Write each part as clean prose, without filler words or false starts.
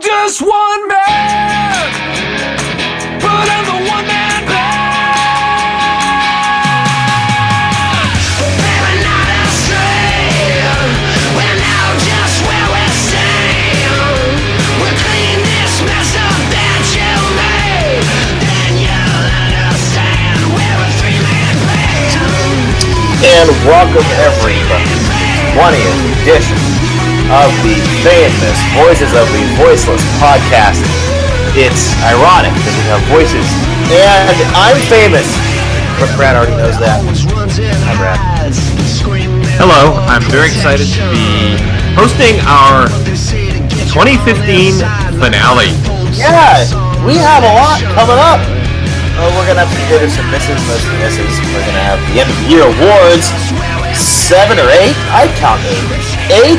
just one man, but I'm the one man band. We're not astray, we know just where we stand. We'll clean this mess up that you made, then you'll understand we're a three-man band. And welcome everybody to the 20th edition of the famous Voices of the Voiceless podcast. It's ironic that we have voices, and I'm famous. But Brad already knows that. Hi, Brad. Hello, I'm very excited to be hosting our 2015 finale. Yeah, we have a lot coming up. We're going to have to get some misses, mostly misses. We're going to have the end of the year awards, 7 or 8. I count 8. 8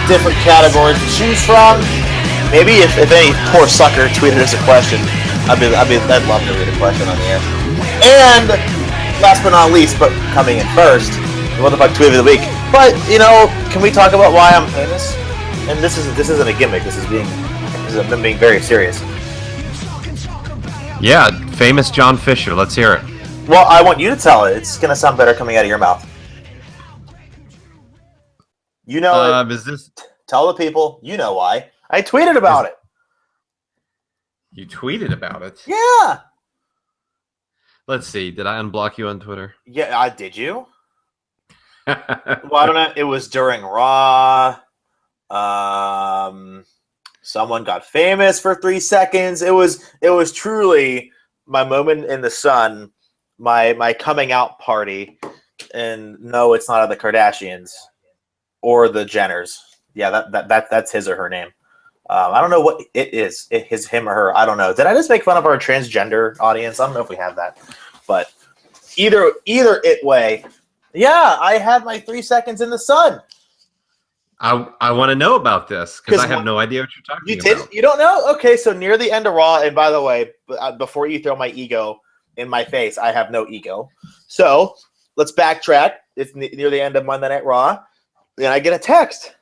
different categories to choose from. Maybe if any poor sucker tweeted us a question, I'd love to read a question on the air. And last but not least, but coming in first, the What the Fuck Tweet of the Week. But can we talk about why I'm famous? And this isn't a gimmick. I'm being very serious. Yeah, famous John Fisher. Let's hear it. Well, I want you to tell it. It's gonna sound better coming out of your mouth. You know it. Is this? Tell the people. You know why. I tweeted about it. You tweeted about it? Yeah. Let's see. Did I unblock you on Twitter? Yeah, did you? Well, I don't know. It was during Raw. Someone got famous for 3 seconds. It was truly my moment in the sun, my coming out party. And no, it's not of the Kardashians. Or the Jenners. Yeah, that's his or her name. I don't know what it is. Him or her. I don't know. Did I just make fun of our transgender audience? I don't know if we have that. But either it way. Yeah, I had my 3 seconds in the sun. I want to know about this because I have no idea what you're talking about. You don't know? Okay, so near the end of Raw, and by the way, before you throw my ego in my face, I have no ego. So let's backtrack. It's near the end of Monday Night Raw. And I get a text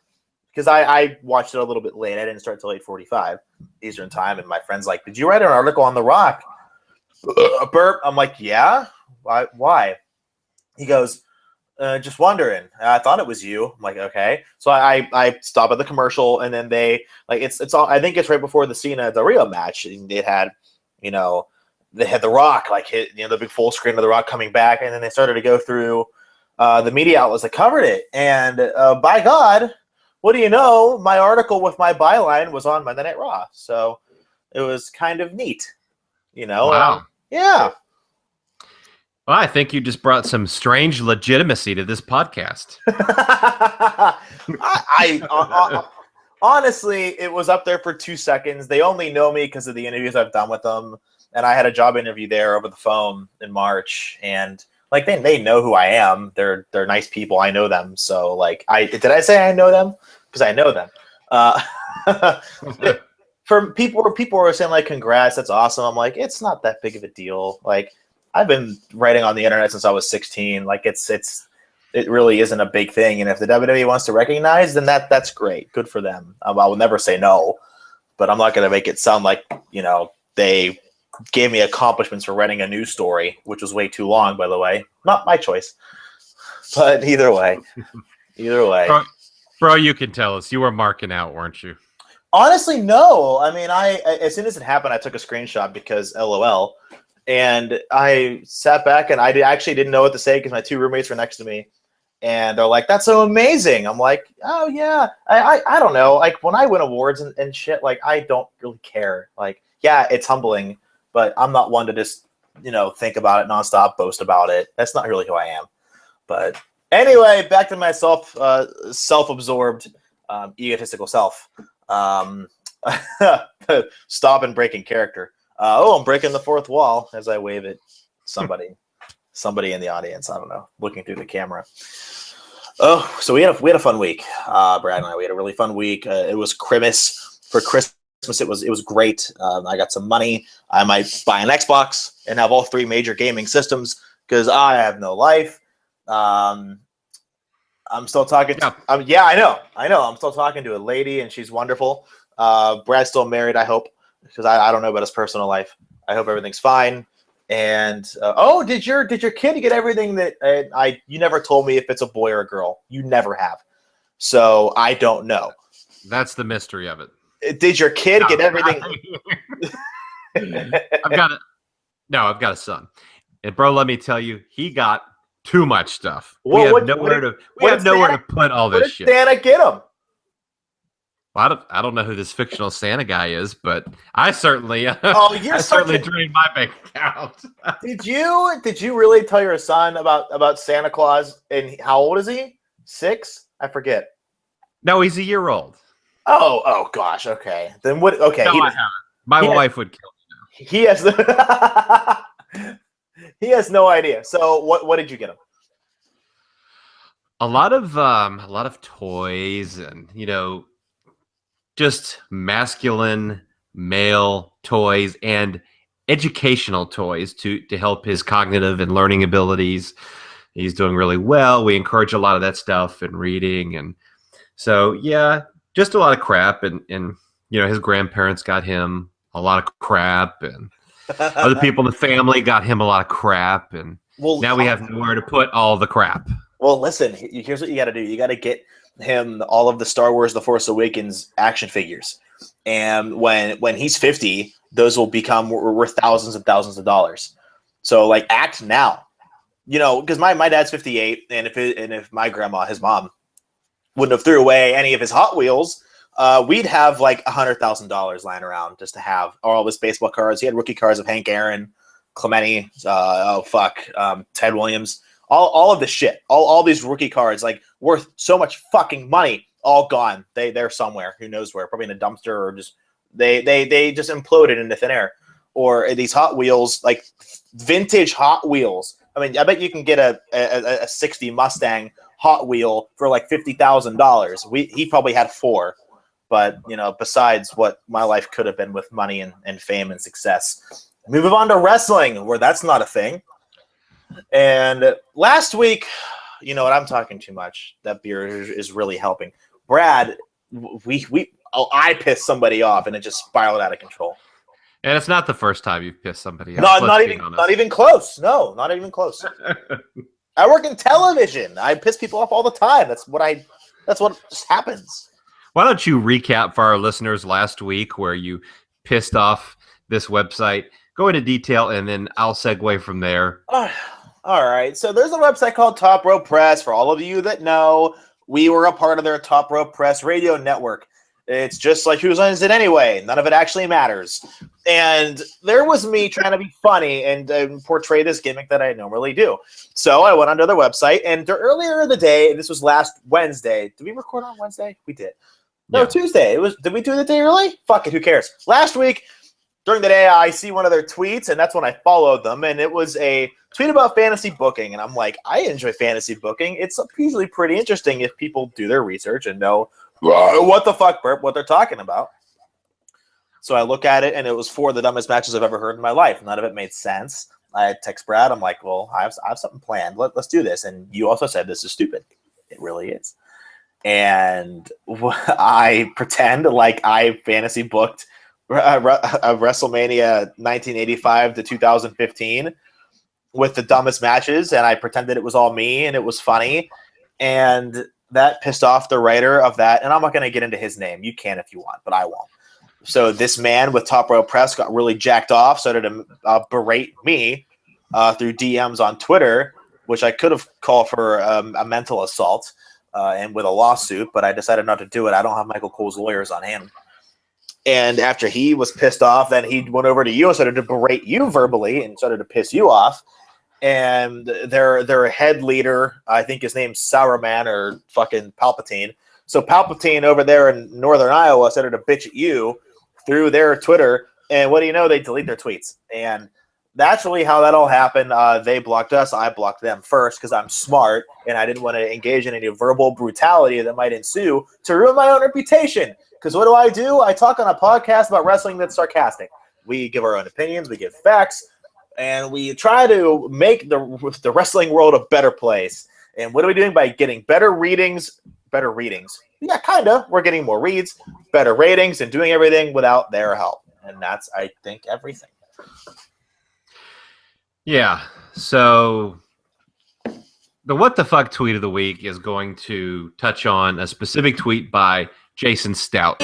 because I watched it a little bit late. I didn't start till 8:45 Eastern time. And my friend's like, "Did you write an article on The Rock?" Burp. I'm like, "Yeah. Why?" He goes, "Just wondering. I thought it was you." I'm like, "Okay." So I stop at the commercial, and then they it's all. I think it's right before the Cena Del Rio match. And they had The Rock hit the big full screen of The Rock coming back, and then they started to go through. The media outlets that covered it, and by God, what do you know? My article with my byline was on Monday Night Raw, so it was kind of neat, Wow. Yeah. Well, I think you just brought some strange legitimacy to this podcast. I honestly, it was up there for 2 seconds. They only know me because of the interviews I've done with them, and I had a job interview there over the phone in March, and. They know who I am. They're nice people. I know them. So did I say I know them? Because I know them. For people were saying congrats, that's awesome. I'm like, it's not that big of a deal. I've been writing on the internet since I was 16. It really isn't a big thing. And if the WWE wants to recognize, then that's great. Good for them. I will never say no, but I'm not going to make it sound like they gave me accomplishments for writing a news story, which was way too long, by the way. Not my choice. But either way. Bro, you can tell us. You were marking out, weren't you? Honestly, no. I mean, as soon as it happened, I took a screenshot because LOL. And I sat back, and I actually didn't know what to say because my 2 roommates were next to me. And they're like, "That's so amazing." I'm like, "Oh, yeah." I don't know. When I win awards and shit, I don't really care. Yeah, it's humbling. But I'm not one to just, think about it nonstop, boast about it. That's not really who I am. But anyway, back to myself, self-absorbed, egotistical self. Stop and breaking character. I'm breaking the fourth wall as I wave at somebody in the audience. I don't know, looking through the camera. Oh, so we had a fun week. Brad and I, we had a really fun week. It was Christmas for Christmas. It was great. I got some money. I might buy an Xbox and have all 3 major gaming systems because I have no life. I'm still talking. Yeah, I know. I'm still talking to a lady, and she's wonderful. Brad's still married, I hope, because I don't know about his personal life. I hope everything's fine. And did your kid get everything that you never told me if it's a boy or a girl? You never have, so I don't know. That's the mystery of it. Did your kid get everything? I've got a son, and bro, let me tell you, he got too much stuff. We have nowhere to put all this shit. What did Santa get him? Well, I don't know who this fictional Santa guy is, but I certainly, certainly drained my bank account. Did you really tell your son about Santa Claus? And how old is he? 6? I forget. No, he's a year old. Oh gosh. Okay. Then what? Okay. No, I haven't. My wife would kill me. He has he has no idea. So what did you get him? A lot of toys and just masculine male toys and educational toys to help his cognitive and learning abilities. He's doing really well. We encourage a lot of that stuff and reading. And so, yeah, just a lot of crap. And his grandparents got him a lot of crap, and other people in the family got him a lot of crap. And now we have nowhere to put all the crap. Well, listen, here's what you got to do. You got to get him all of the Star Wars The Force Awakens action figures. And when he's 50, those will become worth thousands and thousands of dollars. So like act now. Because my dad's 58, and if my grandma, his mom, wouldn't have threw away any of his Hot Wheels, we'd have like $100,000 lying around just to have all his baseball cards. He had rookie cards of Hank Aaron, Clemente, Ted Williams. All of this shit, all these rookie cards, like worth so much fucking money, all gone. They're somewhere, who knows where, probably in a dumpster, or just they just imploded into thin air. Or these Hot Wheels, like vintage Hot Wheels. I mean, I bet you can get a 60 Mustang Hot Wheel for like $50,000. He probably had 4, but besides what my life could have been with money and fame and success. Move on to wrestling, where that's not a thing. And last week, I'm talking too much. That beer is really helping. Brad, I pissed somebody off, and it just spiraled out of control. And it's not the first time you've pissed somebody off. No, not even close. No, not even close. I work in television. I piss people off all the time. That's what just happens. Why don't you recap for our listeners last week where you pissed off this website? Go into detail, and then I'll segue from there. All right. So there's a website called Top Rope Press. For all of you that know, we were a part of their Top Rope Press radio network. It's just like Whose Line Is It Anyway? None of it actually matters. And there was me trying to be funny and portray this gimmick that I normally do. So I went onto their website, and earlier in the day, this was last Wednesday. Did we record on Wednesday? We did. No, yeah. Tuesday. Did we do the day early? Fuck it, who cares? Last week, during the day, I see one of their tweets, and that's when I followed them, and it was a tweet about fantasy booking, and I'm like, I enjoy fantasy booking. It's usually pretty interesting if people do their research and know what the fuck, Burp, what they're talking about. So I look at it, and it was 4 of the dumbest matches I've ever heard in my life. None of it made sense. I text Brad. I'm like, well, I have something planned. Let's do this. And you also said this is stupid. It really is. And I pretend like I fantasy booked WrestleMania 1985 to 2015 with the dumbest matches, and I pretended it was all me and it was funny, and that pissed off the writer of that. And I'm not going to get into his name. You can if you want, but I won't. So this man with Top Row Press got really jacked off, started to berate me through DMs on Twitter, which I could have called for a mental assault and with a lawsuit, but I decided not to do it. I don't have Michael Cole's lawyers on hand. And after he was pissed off, then he went over to you and started to berate you verbally and started to piss you off. And their head leader, I think his name's Sauerman or fucking Palpatine. So Palpatine over there in northern Iowa started to bitch at you through their Twitter. And what do you know? They delete their tweets. And that's really how that all happened. They blocked us. I blocked them first because I'm smart and I didn't want to engage in any verbal brutality that might ensue to ruin my own reputation. Because what do? I talk on a podcast about wrestling that's sarcastic. We give our own opinions, we give facts, and we try to make the wrestling world a better place. And what are we doing by getting better readings? Yeah, kind of. We're getting more reads, better ratings, and doing everything without their help. And that's, I think, everything. Yeah. So the what the fuck tweet of the week is going to touch on a specific tweet by Jason Stout.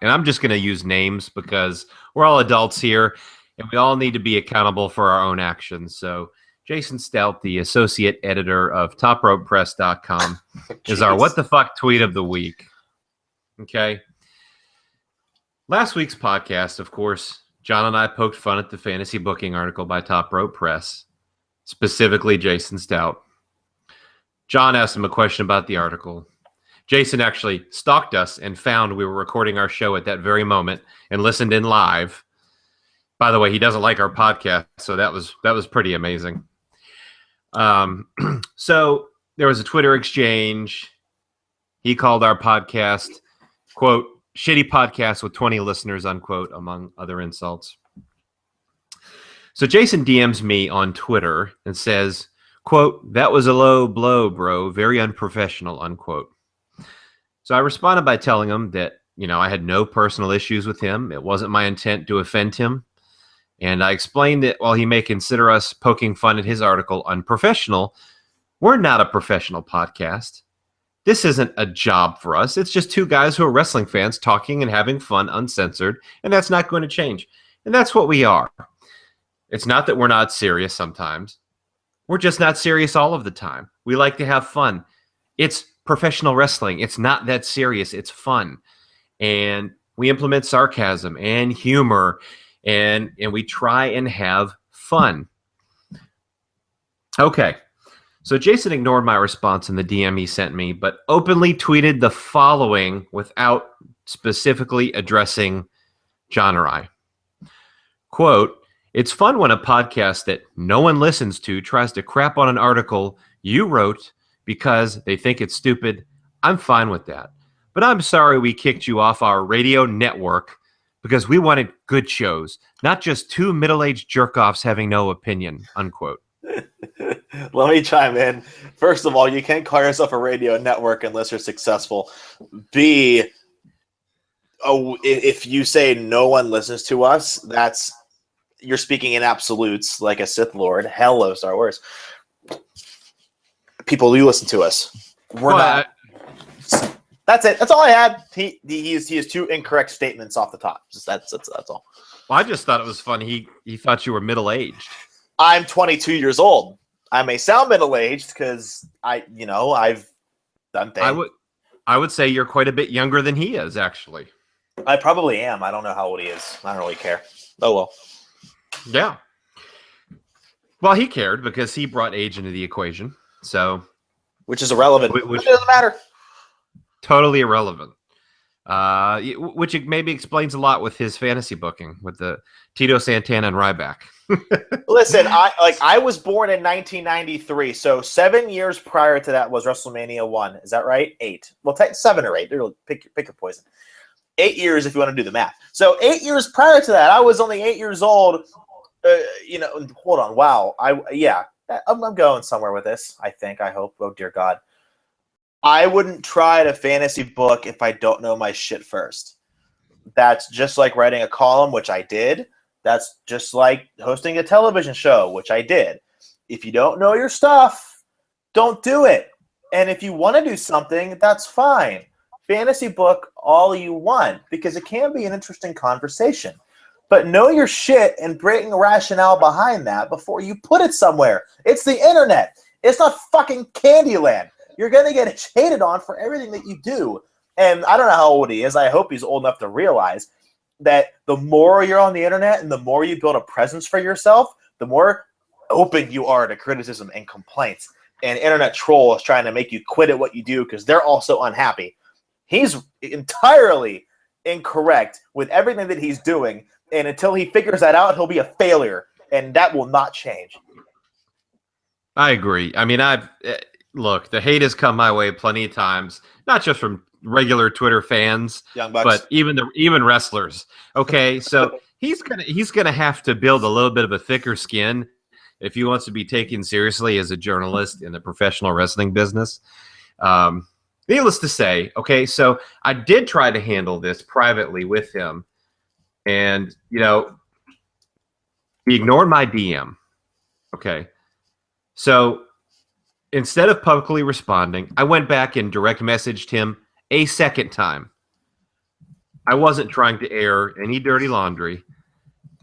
And I'm just going to use names because we're all adults here and we all need to be accountable for our own actions. So Jason Stout, the associate editor of topropepress.com, is our what the fuck tweet of the week. Okay. Last week's podcast, of course, John and I poked fun at the fantasy booking article by Top Rope Press, specifically Jason Stout. John asked him a question about the article. Jason actually stalked us and found we were recording our show at that very moment and listened in live. By the way, he doesn't like our podcast, so that was pretty amazing. So there was a Twitter exchange. He called our podcast, quote, shitty podcast with 20 listeners, unquote, among other insults. So Jason DMs me on Twitter and says, quote, that was a low blow, bro. Very unprofessional, unquote. So I responded by telling him that, I had no personal issues with him. It wasn't my intent to offend him. And I explained that while he may consider us poking fun at his article unprofessional, we're not a professional podcast. This isn't a job for us. It's just two guys who are wrestling fans talking and having fun uncensored, and that's not going to change. And that's what we are. It's not that we're not serious sometimes. We're just not serious all of the time. We like to have fun. It's professional wrestling. It's not that serious. It's fun. And we implement sarcasm and humor, and we try and have fun. Okay. So Jason ignored my response in the DM he sent me, but openly tweeted the following without specifically addressing John or I. Quote, it's fun when a podcast that no one listens to tries to crap on an article you wrote because they think it's stupid. I'm fine with that. But I'm sorry we kicked you off our radio network because we wanted good shows, not just two middle-aged jerk-offs having no opinion, unquote. Let me chime in. First of all, you can't call yourself a radio network unless you're successful. B, if you say no one listens to us, you're speaking in absolutes like a Sith Lord. Hello, Star Wars. People do listen to us. We're not. That's it. That's all I had. He has two incorrect statements off the top. That's all. Well, I just thought it was fun. He thought you were middle-aged. I'm 22 years old. I may sound middle-aged because I've done things. I would say you're quite a bit younger than he is, actually. I probably am. I don't know how old he is. I don't really care. Oh, well. Yeah. Well, he cared because he brought age into the equation. So, which is irrelevant. Which it doesn't matter. Totally irrelevant. Which maybe explains a lot with his fantasy booking with the Tito Santana and Ryback. Listen, I was born in 1993, so 7 years prior to that was WrestleMania 1. Is that right? 8. Well, 7 or 8. Pick your poison. 8 years if you want to do the math. So 8 years prior to that, I was only 8 years old. Hold on. Wow. I'm going somewhere with this. I think. I hope. Oh dear God. I wouldn't try to fantasy book if I don't know my shit first. That's just like writing a column, which I did. That's just like hosting a television show, which I did. If you don't know your stuff, don't do it. And if you want to do something, that's fine. Fantasy book all you want because it can be an interesting conversation. But know your shit and bring rationale behind that before you put it somewhere. It's the internet. It's not fucking Candyland. You're going to get hated on for everything that you do. And I don't know how old he is. I hope he's old enough to realize that the more you're on the internet and the more you build a presence for yourself, the more open you are to criticism and complaints. And internet troll is trying to make you quit at what you do because they're also unhappy. He's entirely incorrect with everything that he's doing. And until he figures that out, he'll be a failure. And that will not change. I agree. I mean, look, the hate has come my way plenty of times, not just from regular Twitter fans, Young Bucks, but even wrestlers. Okay, so he's gonna have to build a little bit of a thicker skin if he wants to be taken seriously as a journalist in the professional wrestling business. Needless to say, okay, so I did try to handle this privately with him, and he ignored my DM. Okay, so instead of publicly responding, I went back and direct messaged him a second time. I wasn't trying to air any dirty laundry.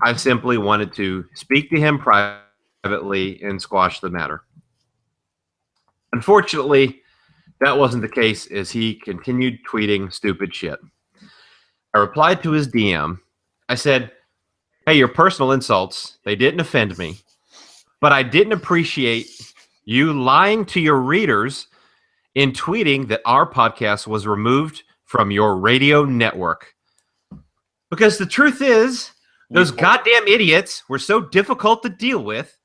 I simply wanted to speak to him privately and squash the matter. Unfortunately, that wasn't the case as he continued tweeting stupid shit. I replied to his DM. I said, hey, your personal insults, they didn't offend me, but I didn't appreciate you lying to your readers in tweeting that our podcast was removed from your radio network. Because the truth is, those goddamn idiots were so difficult to deal with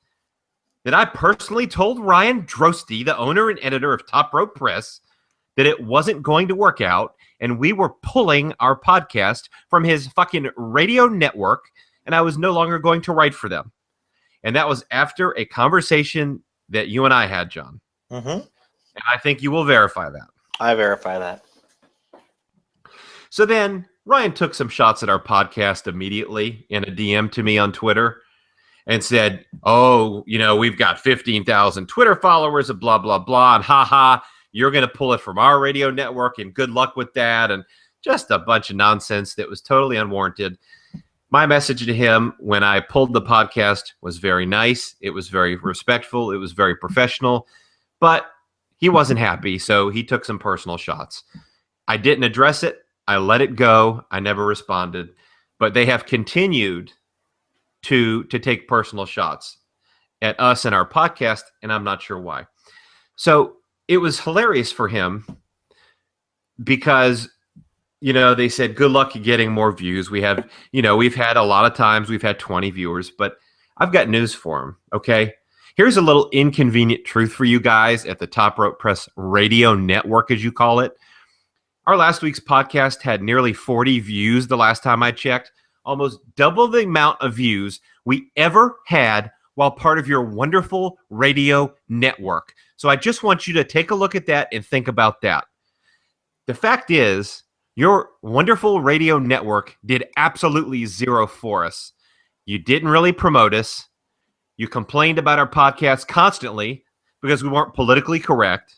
that I personally told Ryan Drosty, the owner and editor of Top Rope Press, that it wasn't going to work out, and we were pulling our podcast from his fucking radio network, and I was no longer going to write for them. And that was after a conversation that you and I had, John. Mm-hmm. And I think you will verify that. I verify that. So then Ryan took some shots at our podcast immediately in a DM to me on Twitter and said, oh, we've got 15,000 Twitter followers and blah, blah, blah. And haha, you're going to pull it from our radio network and good luck with that. And just a bunch of nonsense that was totally unwarranted. My message to him when I pulled the podcast was very nice. It was very respectful. It was very professional. But he wasn't happy, so he took some personal shots. I didn't address it. I let it go. I never responded. But they have continued to take personal shots at us and our podcast, and I'm not sure why. So it was hilarious for him because, they said, good luck getting more views. We have, we've had a lot of times, we've had 20 viewers, but I've got news for him, okay? Here's a little inconvenient truth for you guys at the Top Rope Press Radio Network, as you call it. Our last week's podcast had nearly 40 views the last time I checked, almost double the amount of views we ever had while part of your wonderful radio network. So I just want you to take a look at that and think about that. The fact is, your wonderful radio network did absolutely zero for us. You didn't really promote us. You complained about our podcast constantly because we weren't politically correct.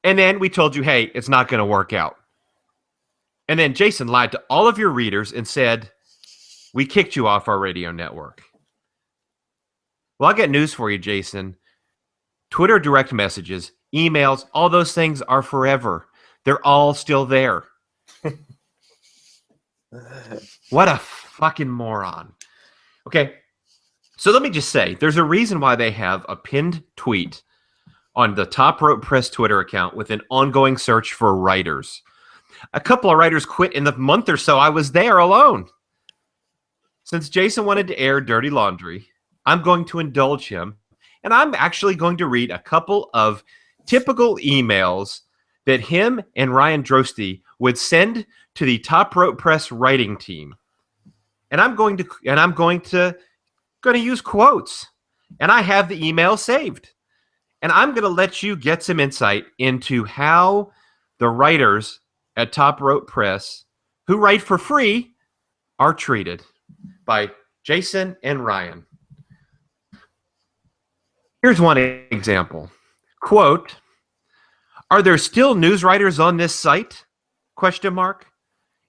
And then we told you, hey, it's not going to work out. And then Jason lied to all of your readers and said, we kicked you off our radio network. Well, I got news for you, Jason. Twitter direct messages, emails, all those things are forever. They're all still there. What a fucking moron. Okay, so let me just say, there's a reason why they have a pinned tweet on the Top Rope Press Twitter account with an ongoing search for writers. A couple of writers quit in the month or so I was there alone. Since Jason wanted to air dirty laundry, I'm going to indulge him, and I'm actually going to read a couple of typical emails that him and Ryan Drosty would send to the Top Rope Press writing team. And I'm going to use quotes. And I have the email saved. And I'm going to let you get some insight into how the writers at Top Rope Press, who write for free, are treated by Jason and Ryan. Here's one example. Quote, are there still news writers on this site? Question mark.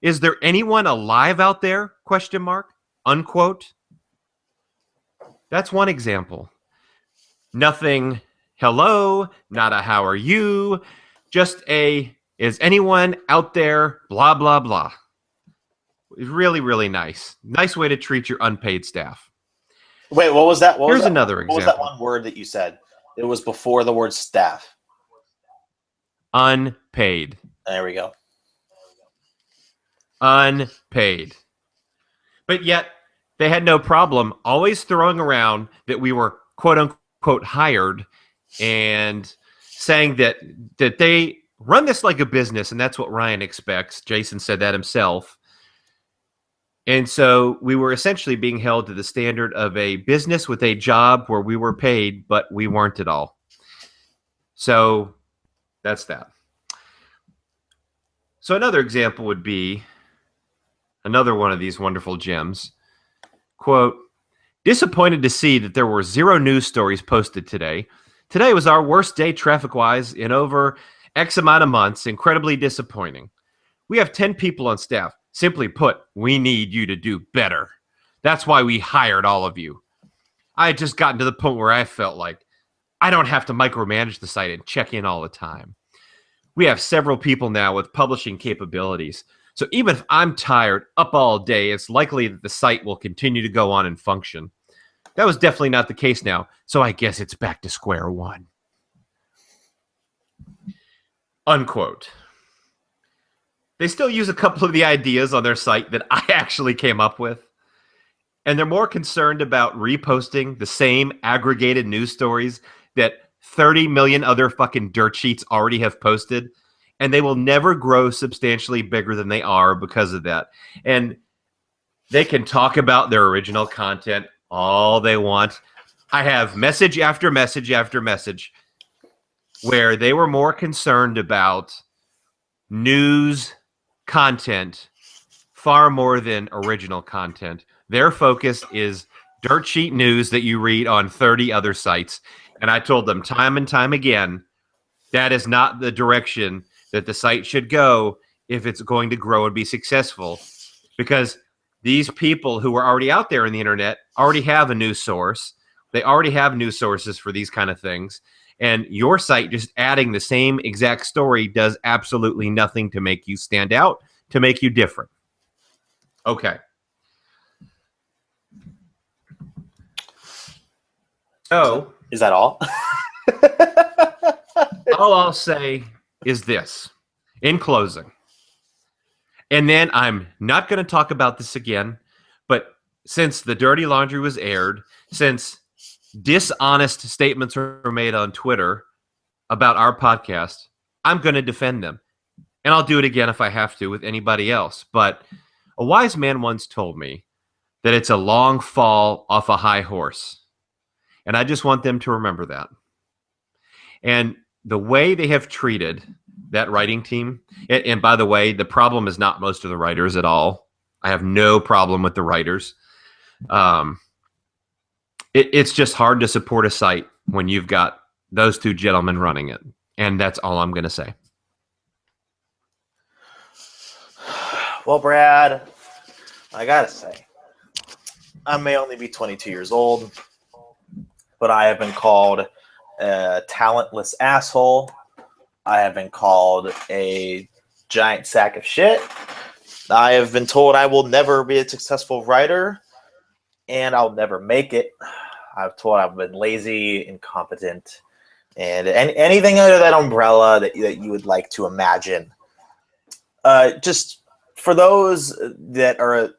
Is there anyone alive out there? Question mark. Unquote. That's one example. Nothing, hello, not a how are you, just a, is anyone out there, blah, blah, blah. Really, really nice. Nice way to treat your unpaid staff. Wait, what was that? Here's another example. What was that one word that you said? It was before the word staff. Unpaid. There we go. Unpaid. But yet, they had no problem always throwing around that we were quote unquote hired and saying that they run this like a business, and that's what Ryan expects. Jason said that himself. And so we were essentially being held to the standard of a business with a job where we were paid, but we weren't at all. So that's that. So another example would be another one of these wonderful gems. Quote, disappointed to see that there were 0 news stories posted today. Today was our worst day traffic-wise in over X amount of months. Incredibly disappointing. We have 10 people on staff. Simply put, we need you to do better. That's why we hired all of you. I had just gotten to the point where I felt like I don't have to micromanage the site and check in all the time. We have several people now with publishing capabilities. So even if I'm tired up all day, it's likely that the site will continue to go on and function. That was definitely not the case now, so I guess it's back to square one. Unquote. They still use a couple of the ideas on their site that I actually came up with. And they're more concerned about reposting the same aggregated news stories that 30 million other fucking dirt sheets already have posted. And they will never grow substantially bigger than they are because of that. And they can talk about their original content all they want. I have message after message after message where they were more concerned about news content far more than original content. Their focus is dirt sheet news that you read on 30 other sites. And I told them time and time again, that is not the direction that the site should go if it's going to grow and be successful. Because these people who are already out there in the internet already have a news source. They already have news sources for these kind of things. And your site just adding the same exact story does absolutely nothing to make you stand out, to make you different. Okay. So, is that all? all I'll say is this in closing. And then I'm not going to talk about this again, but since the dirty laundry was aired, since dishonest statements were made on Twitter about our podcast, I'm going to defend them. And I'll do it again if I have to with anybody else. But a wise man once told me that it's a long fall off a high horse. And I just want them to remember that. And the way they have treated that writing team, and by the way, the problem is not most of the writers at all. I have no problem with the writers. It's just hard to support a site when you've got those two gentlemen running it. And that's all I'm going to say. Well, Brad, I got to say, I may only be 22 years old, but I have been called a talentless asshole. I have been called a giant sack of shit. I have been told I will never be a successful writer, and I'll never make it. I've told I've been lazy, incompetent, and anything under that umbrella that you would like to imagine. Just for those that are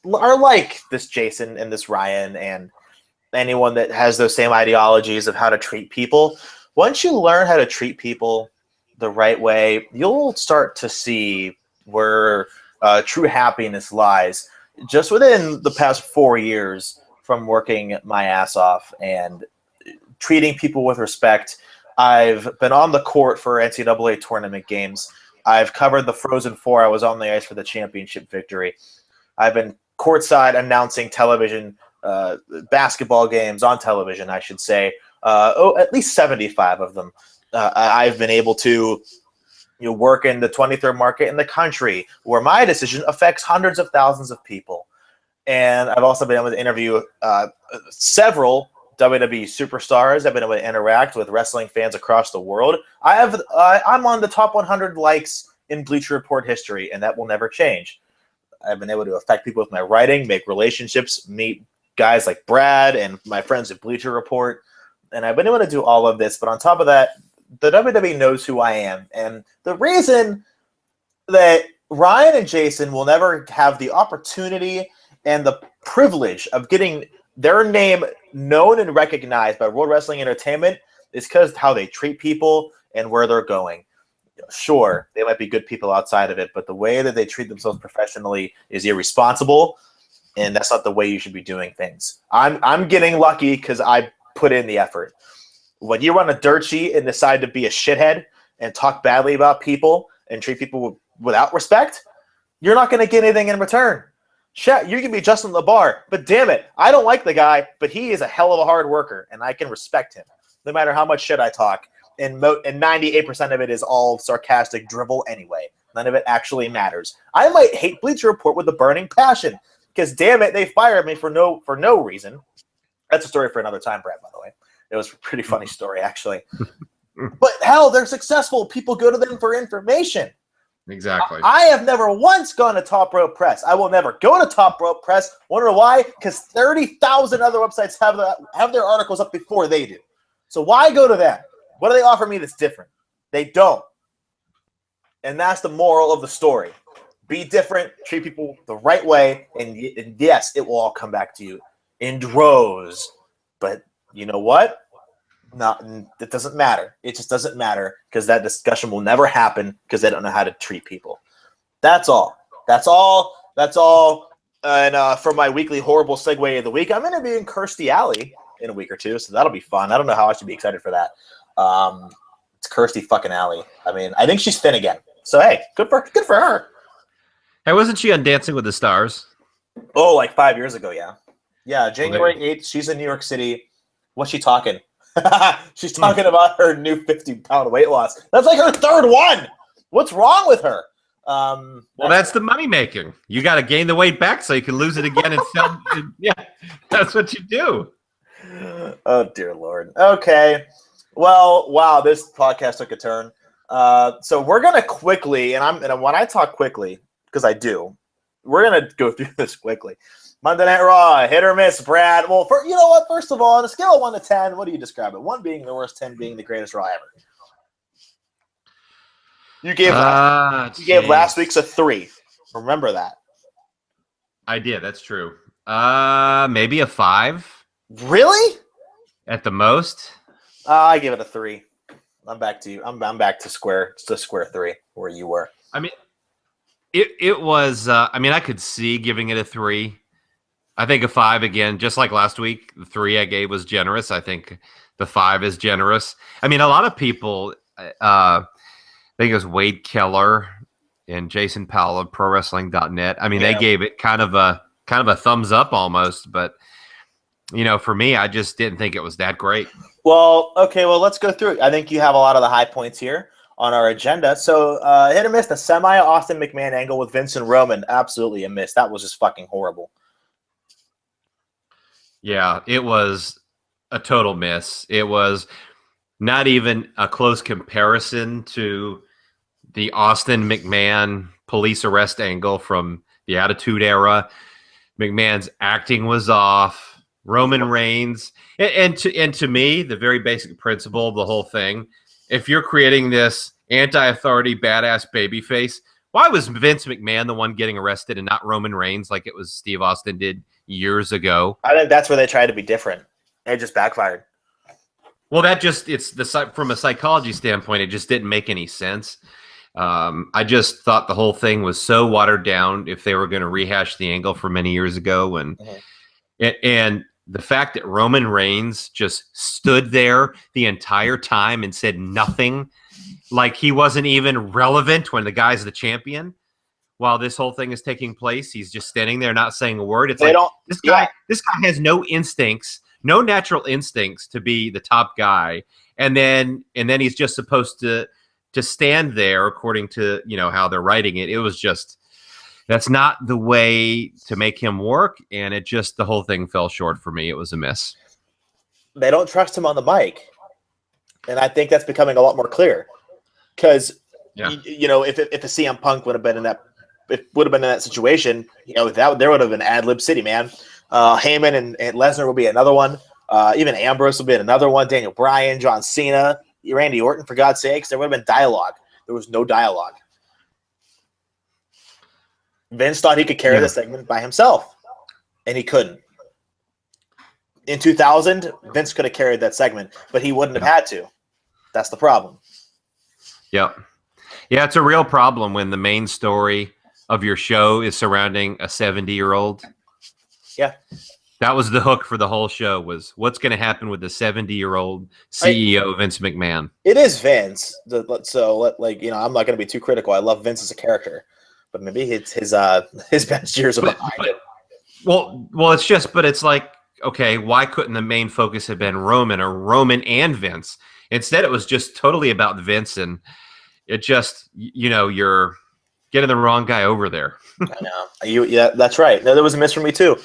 like this Jason and this Ryan and anyone that has those same ideologies of how to treat people, once you learn how to treat people the right way, you'll start to see where true happiness lies. Just within the past 4 years from working my ass off and treating people with respect, I've been on the court for NCAA tournament games. I've covered the Frozen Four. I was on the ice for the championship victory. I've been courtside announcing television basketball games on television, I should say. At least 75 of them. I've been able to work in the 23rd market in the country where my decision affects hundreds of thousands of people. And I've also been able to interview several WWE superstars. I've been able to interact with wrestling fans across the world. I'm on the top 100 likes in Bleacher Report history, and that will never change. I've been able to affect people with my writing, make relationships, meet guys like Brad and my friends at Bleacher Report. And I've been able to do all of this. But on top of that, the WWE knows who I am. And the reason that Ryan and Jason will never have the opportunity and the privilege of getting their name known and recognized by World Wrestling Entertainment is because of how they treat people and where they're going. Sure, they might be good people outside of it, but the way that they treat themselves professionally is irresponsible, and that's not the way you should be doing things. I'm getting lucky because I put in the effort. When you run a dirt sheet and decide to be a shithead and talk badly about people and treat people without respect, you're not going to get anything in return. Shit, you can be Justin LeBar, but damn it, I don't like the guy, but he is a hell of a hard worker, and I can respect him, no matter how much shit I talk. And 98% of it is all sarcastic drivel anyway. None of it actually matters. I might hate Bleacher Report with a burning passion, because damn it, they fired me for no reason. That's a story for another time, Brad, by the way. It was a pretty funny story, actually. But hell, they're successful. People go to them for information. Exactly. I have never once gone to Top Rope Press. I will never go to Top Rope Press. Wonder why? Because 30,000 other websites have their articles up before they do. So why go to them? What do they offer me that's different? They don't. And that's the moral of the story. Be different, treat people the right way, and yes, it will all come back to you in droves. But you know what? It doesn't matter. It just doesn't matter because that discussion will never happen because they don't know how to treat people. That's all. That's all. That's all. And for my weekly horrible segue of the week, I'm going to be in Kirstie Alley in a week or two, so that'll be fun. I don't know how I should be excited for that. It's Kirstie fucking Alley. I mean, I think she's thin again. So hey, good for her. Hey, wasn't she on Dancing with the Stars? Oh, like 5 years ago, yeah. Yeah, January 8th, she's in New York City. What's she talking? She's talking about her new 50-pound weight loss. That's like her third one. What's wrong with her? Well, that's the money making. You got to gain the weight back so you can lose it again and sell. Yeah, that's what you do. Oh, dear Lord. Okay. Well, wow, this podcast took a turn. So we're going to quickly, and when I talk quickly, because I do, we're going to go through this quickly. Monday Night Raw, hit or miss, Brad. Well, you know what? First of all, on a scale of 1 to 10, what do you describe it? 1 being the worst, 10 being the greatest Raw ever. You gave last week's a 3. Remember that. I did. That's true. Maybe a 5. Really? At the most. I give it a 3. I'm back to you. I'm back to square 3 where you were. I mean, it was. I mean, I could see giving it a 3. I think a 5 again, just like last week. The 3 I gave was generous. I think the 5 is generous. I mean, a lot of people. I think it was Wade Keller and Jason Powell of ProWrestling.net. I mean, They gave it kind of a thumbs up almost, but for me, I just didn't think it was that great. Well, okay, let's go through it. I think you have a lot of the high points here on our agenda. So, hit or miss, the semi-Austin McMahon angle with Vince and Roman, absolutely a miss. That was just fucking horrible. Yeah, it was a total miss. It was not even a close comparison to the Austin McMahon police arrest angle from the Attitude Era. McMahon's acting was off. Roman Reigns, and to me, the very basic principle of the whole thing, if you're creating this anti-authority badass babyface, why was Vince McMahon the one getting arrested and not Roman Reigns like it was Steve Austin did years ago? I think that's where they tried to be different. It just backfired. Well, from a psychology standpoint, it just didn't make any sense. I just thought the whole thing was so watered down if they were going to rehash the angle from many years ago. And the fact that Roman Reigns just stood there the entire time and said nothing, like he wasn't even relevant when the guy's the champion, while this whole thing is taking place, he's just standing there not saying a word. It's this guy has no instincts, no natural instincts to be the top guy, and then he's just supposed to stand there according to how they're writing it. It was just, that's not the way to make him work, and the whole thing fell short for me. It was a miss. They don't trust him on the mic, and I think that's becoming a lot more clear. Because if a CM Punk would have been in that situation, there would have been ad lib city, man. Heyman and Lesnar would be another one. Even Ambrose would be another one. Daniel Bryan, John Cena, Randy Orton, for God's sakes, there would have been dialogue. There was no dialogue. Vince thought he could carry the segment by himself, and he couldn't. In 2000, Vince could have carried that segment, but he wouldn't have had to. That's the problem. Yep. Yeah, it's a real problem when the main story of your show is surrounding a 70-year-old. Yeah. That was the hook for the whole show, was what's going to happen with the 70-year-old CEO Vince McMahon. It is Vince. So, like, I'm not going to be too critical. I love Vince as a character, but maybe his best years are behind him. Well, it's like, okay, why couldn't the main focus have been Roman or Roman and Vince? Instead, it was just totally about Vince, and it just, you're getting the wrong guy over there. I know. Yeah, that's right. There was a miss for me too.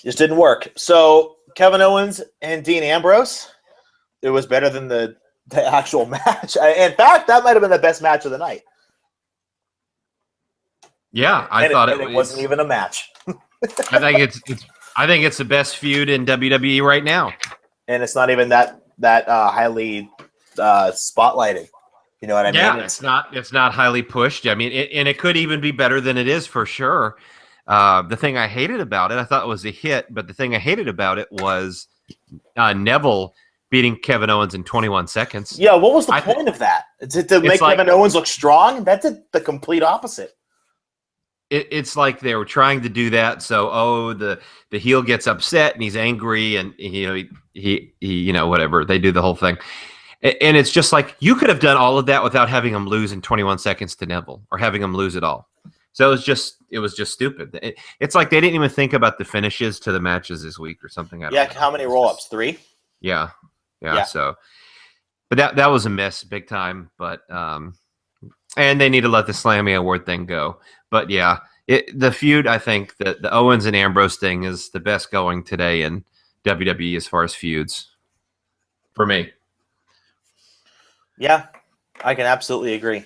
Just didn't work. So Kevin Owens and Dean Ambrose, it was better than the actual match. In fact, that might have been the best match of the night. Yeah, I thought it wasn't even a match. I think it's the best feud in WWE right now, and it's not even that highly spotlighted. You know what I mean? Yeah, it's not highly pushed. I mean, it could even be better than it is for sure. The thing I hated about it, I thought it was a hit, but the thing I hated about it was Neville beating Kevin Owens in 21 seconds. Yeah, what was the point of that? To make Kevin Owens look strong? That did the complete opposite. It's like they were trying to do that. So, the heel gets upset and he's angry, and he whatever, they do the whole thing, and it's just like you could have done all of that without having him lose in 21 seconds to Neville or having him lose at all. So it was just stupid. It's like they didn't even think about the finishes to the matches this week or something. I don't know. How many roll-ups? 3? Yeah. So, but that was a miss, big time. But and they need to let the Slammy Award thing go. But yeah, the feud, I think that the Owens and Ambrose thing is the best going today in WWE as far as feuds for me. Yeah, I can absolutely agree.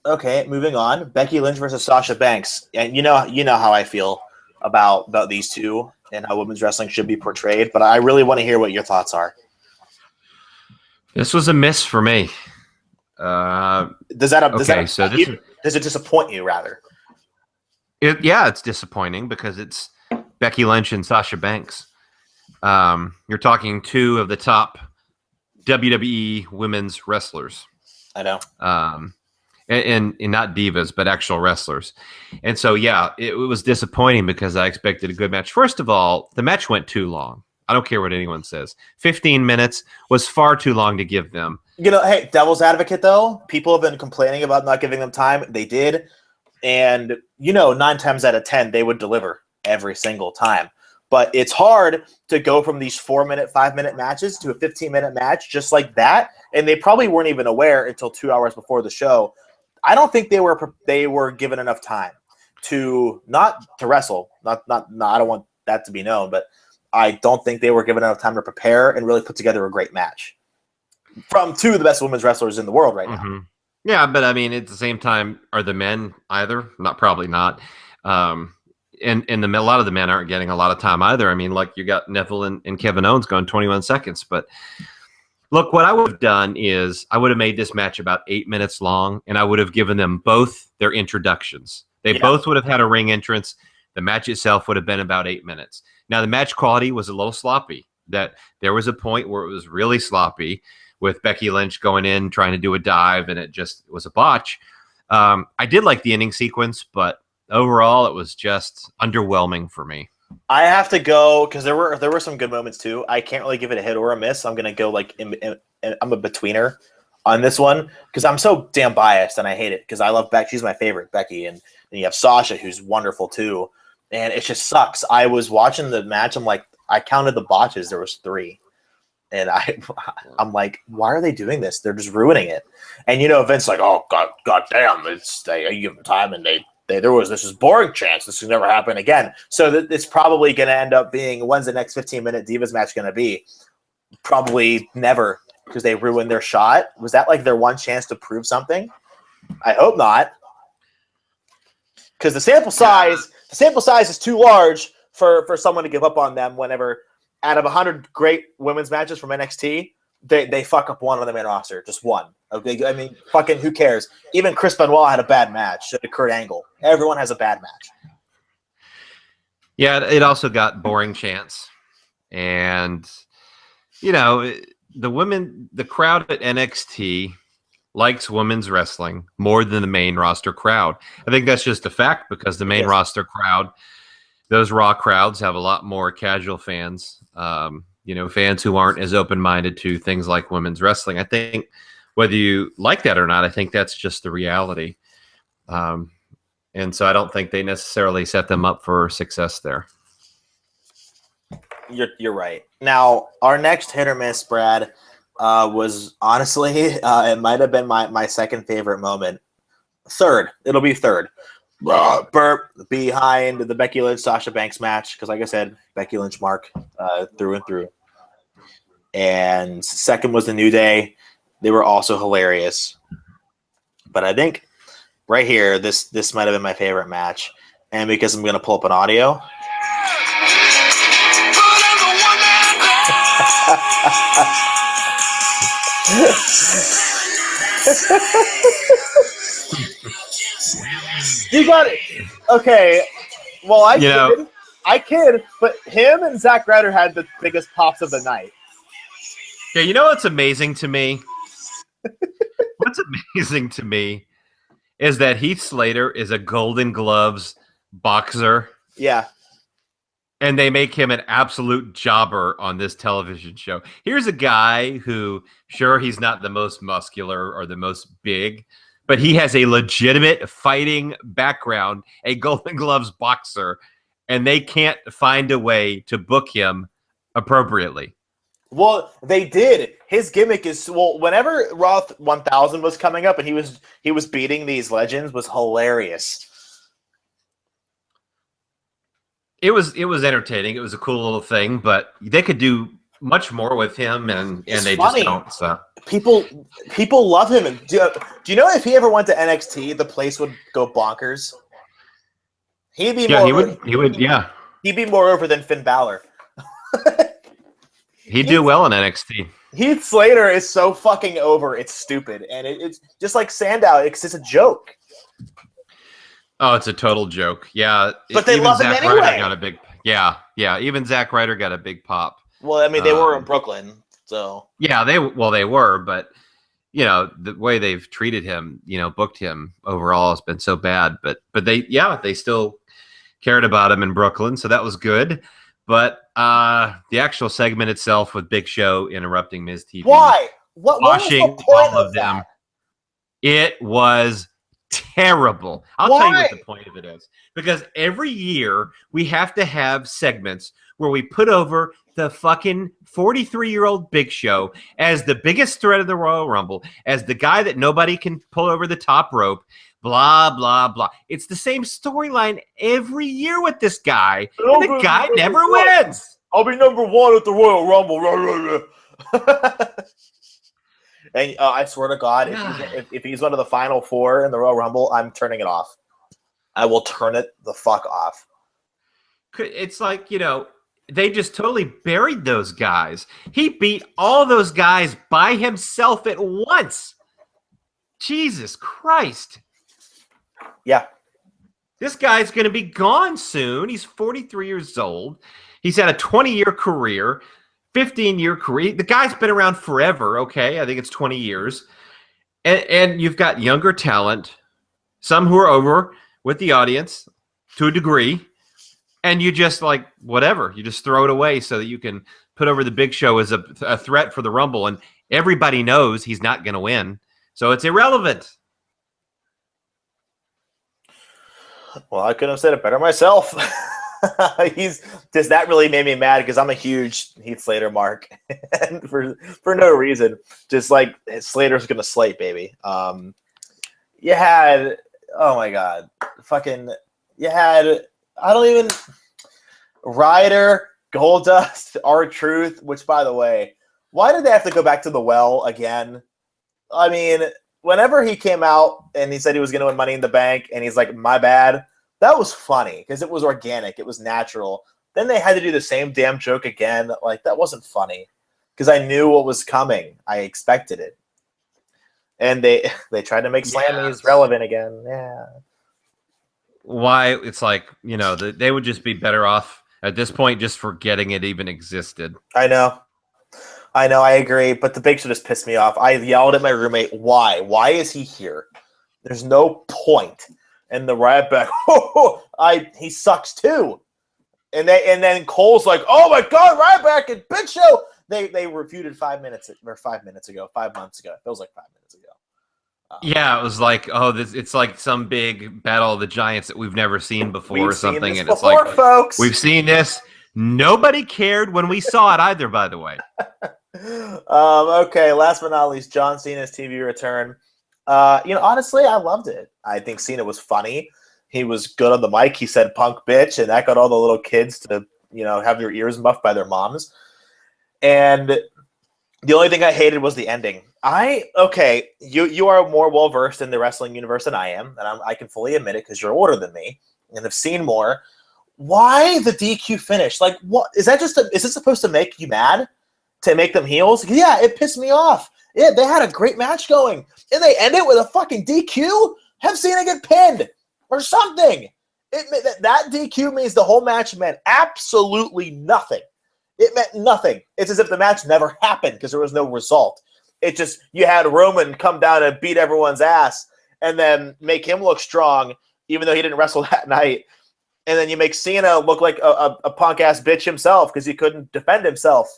Okay, moving on. Becky Lynch versus Sasha Banks, and you know how I feel about these two and how women's wrestling should be portrayed. But I really want to hear what your thoughts are. This was a miss for me. Does it disappoint you rather? It's disappointing because it's Becky Lynch and Sasha Banks. You're talking two of the top WWE women's wrestlers. I know. And not divas, but actual wrestlers. And so, yeah, it was disappointing because I expected a good match. First of all, the match went too long. I don't care what anyone says. 15 minutes was far too long to give them. Hey, devil's advocate, though. People have been complaining about not giving them time. They did. And, 9 times out of 10, they would deliver every single time. But it's hard to go from these 4-minute, 5-minute matches to a 15-minute match just like that. And they probably weren't even aware until 2 hours before the show. I don't think they were given enough time to not to wrestle. Not. I don't want that to be known, but I don't think they were given enough time to prepare and really put together a great match from two of the best women's wrestlers in the world right now. Yeah, but I mean, at the same time, are the men either? Probably not. And a lot of the men aren't getting a lot of time either. I mean, like you got Neville and Kevin Owens going 21 seconds, but. Look, what I would have done is I would have made this match about 8 minutes long, and I would have given them both their introductions. They both would have had a ring entrance. The match itself would have been about 8 minutes. Now, the match quality was a little sloppy. That there was a point where it was really sloppy with Becky Lynch going in, trying to do a dive, and it was a botch. I did like the ending sequence, but overall, it was just underwhelming for me. I have to go because there were some good moments too. I can't really give it a hit or a miss. I'm gonna go like I'm a betweener on this one because I'm so damn biased and I hate it because I love Becky. She's my favorite, Becky, and then you have Sasha who's wonderful too. And it just sucks. I was watching the match. I'm like, I counted the botches. There was 3, and I'm like, why are they doing this? They're just ruining it. And Vince's like, oh god damn, you give them time and this is boring chance. This will never happen again. So it's probably going to end up being, when's the next 15-minute Divas match going to be? Probably never, because they ruined their shot. Was that like their one chance to prove something? I hope not. Because the sample size is too large for someone to give up on them whenever, out of 100 great women's matches from NXT, they fuck up one on the main roster. Just one. Okay, I mean, fucking who cares? Even Chris Benoit had a bad match. So did Kurt Angle. Everyone has a bad match. Yeah, it also got boring chance. And, the crowd at NXT likes women's wrestling more than the main roster crowd. I think that's just a fact because the main roster crowd, those Raw crowds have a lot more casual fans, fans who aren't as open-minded to things like women's wrestling. I think whether you like that or not, I think that's just the reality. And so I don't think they necessarily set them up for success there. You're right. Now, our next hit or miss, Brad, was honestly, it might have been my second favorite moment. Third. It'll be third. Burp behind the Becky Lynch Sasha Banks match because, like I said, Becky Lynch mark through and through. And second was the New Day. They were also hilarious. But I think right here, this might have been my favorite match. And because I'm going to pull up an audio. You got it. Okay. Well, I kid, but him and Zack Ryder had the biggest pops of the night. Yeah, you know what's amazing to me? What's amazing to me is that Heath Slater is a Golden Gloves boxer. Yeah. And they make him an absolute jobber on this television show. Here's a guy who, sure, he's not the most muscular or the most big, but he has a legitimate fighting background, a Golden Gloves boxer, and they can't find a way to book him appropriately. Well, they did. His gimmick is whenever Raw 1000 was coming up and he was beating these legends was hilarious. It was entertaining. It was a cool little thing, but they could do much more with him, and they funny. Just don't. So people love him. And do you know if he ever went to NXT, the place would go bonkers? He'd be He'd be more over than Finn Balor. He'd do well in NXT. Heath Slater is so fucking over. It's stupid, and it's just like Sandow. It's a joke. Oh, it's a total joke. Yeah. But they love him anyway. Even Zack Ryder got a big pop. Well, I mean, they were in Brooklyn, so. Yeah, they were, but, the way they've treated him, booked him overall has been so bad. But they still cared about him in Brooklyn, so that was good. But the actual segment itself with Big Show interrupting Miz TV. Why? What was the point of them? It was terrible. I'll tell you what the point of it is. Because every year we have to have segments where we put over the fucking 43-year-old Big Show as the biggest threat of the Royal Rumble, as the guy that nobody can pull over the top rope, blah, blah, blah. It's the same storyline every year with this guy, and the guy never wins. I'll be number one at the Royal Rumble. And I swear to God, if he's one of the final four in the Royal Rumble, I'm turning it off. I will turn it the fuck off. It's like, they just totally buried those guys. He beat all those guys by himself at once. Jesus Christ. Yeah. This guy's going to be gone soon. He's 43 years old. He's had a 20-year career. 15-year career. The guy's been around forever, okay? I think it's 20 years. And you've got younger talent, some who are over with the audience to a degree, and you just whatever. You just throw it away so that you can put over the Big Show as a threat for the Rumble, and everybody knows he's not going to win. So it's irrelevant. Well, I couldn't have said it better myself. That really made me mad because I'm a huge Heath Slater mark, and for no reason, just like Slater's gonna slate, baby. You had Ryder, Goldust, R-Truth, which by the way, why did they have to go back to the well again? I mean, whenever he came out and he said he was gonna win Money in the Bank, and he's like, my bad. That was funny because it was organic. It was natural. Then they had to do the same damn joke again. That wasn't funny because I knew what was coming. I expected it. And they tried to make Slammies relevant again. Yeah. Why? It's they would just be better off at this point just forgetting it even existed. I know. I know, I agree, but the Big Show just pissed me off. I yelled at my roommate, why? Why is he here? There's no point. And the Ryback, he sucks too. And then Cole's like, oh my God, Ryback and Big Show. They refuted 5 months ago. It feels like 5 minutes ago. Yeah, it was like, it's like some big battle of the giants that we've never seen before or something. And it's like, folks, we've seen this. Nobody cared when we saw it either, by the way. Okay, last but not least, John Cena's TV return. Honestly, I loved it. I think Cena was funny. He was good on the mic. He said "punk bitch," and that got all the little kids to, have their ears muffed by their moms. And the only thing I hated was the ending. You are more well versed in the wrestling universe than I am, and I can fully admit it because you're older than me and have seen more. Why the DQ finish? Like, what is that? Is it supposed to make you mad? To make them heels? Yeah, it pissed me off. Yeah, they had a great match going, and they end it with a fucking DQ. Have Cena get pinned or something. That DQ means the whole match meant absolutely nothing. It meant nothing. It's as if the match never happened because there was no result. It just, you had Roman come down and beat everyone's ass and then make him look strong, even though he didn't wrestle that night. And then you make Cena look like a punk-ass bitch himself because he couldn't defend himself.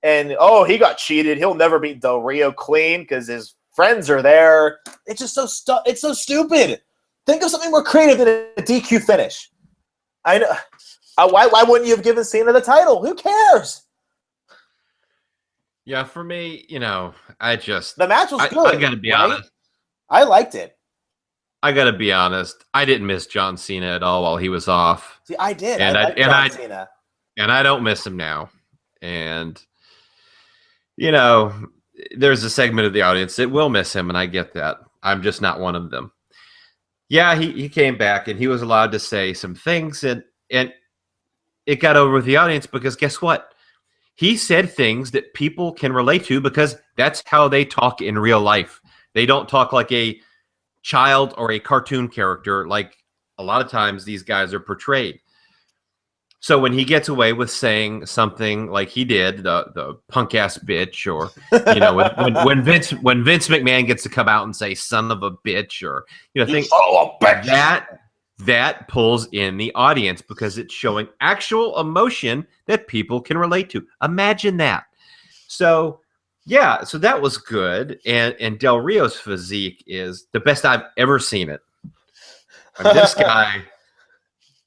And, he got cheated. He'll never beat Del Rio clean because his friends are there. It's just it's so stupid. Think of something more creative than a DQ finish. I know. Why wouldn't you have given Cena the title? Who cares? Yeah, for me, the match was good. I gotta be honest. I liked it. I gotta be honest. I didn't miss John Cena at all while he was off. See, I did. And John Cena. And I don't miss him now. And there's a segment of the audience that will miss him, and I get that. I'm just not one of them. Yeah, he came back and he was allowed to say some things, and it got over with the audience because guess what? He said things that people can relate to because that's how they talk in real life. They don't talk like a child or a cartoon character like a lot of times these guys are portrayed. So when he gets away with saying something like he did, the punk ass bitch, or when Vince McMahon gets to come out and say "son of a bitch," or things that pulls in the audience because it's showing actual emotion that people can relate to. Imagine that. So yeah, so that was good, and Del Rio's physique is the best I've ever seen it.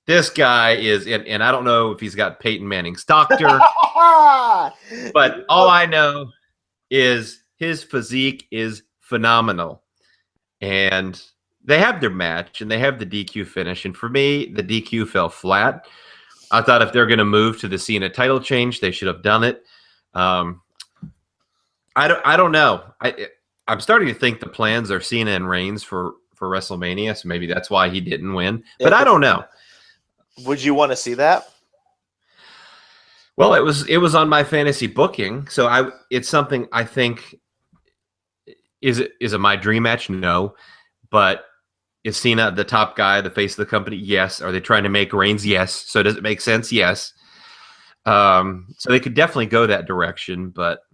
This guy is, and I don't know if he's got Peyton Manning's doctor, but all I know is his physique is phenomenal. And they have their match, and they have the DQ finish. And for me, the DQ fell flat. I thought if they're going to move to the Cena title change, they should have done it. I don't know. I'm starting to think the plans are Cena and Reigns for WrestleMania, so maybe that's why he didn't win. But I don't know. Would you want to see that? Well, it was on my fantasy booking, so it's something I think is it my dream match? No, but is Cena the top guy, the face of the company? Yes. Are they trying to make Reigns? Yes. So does it make sense? Yes. So they could definitely go that direction, but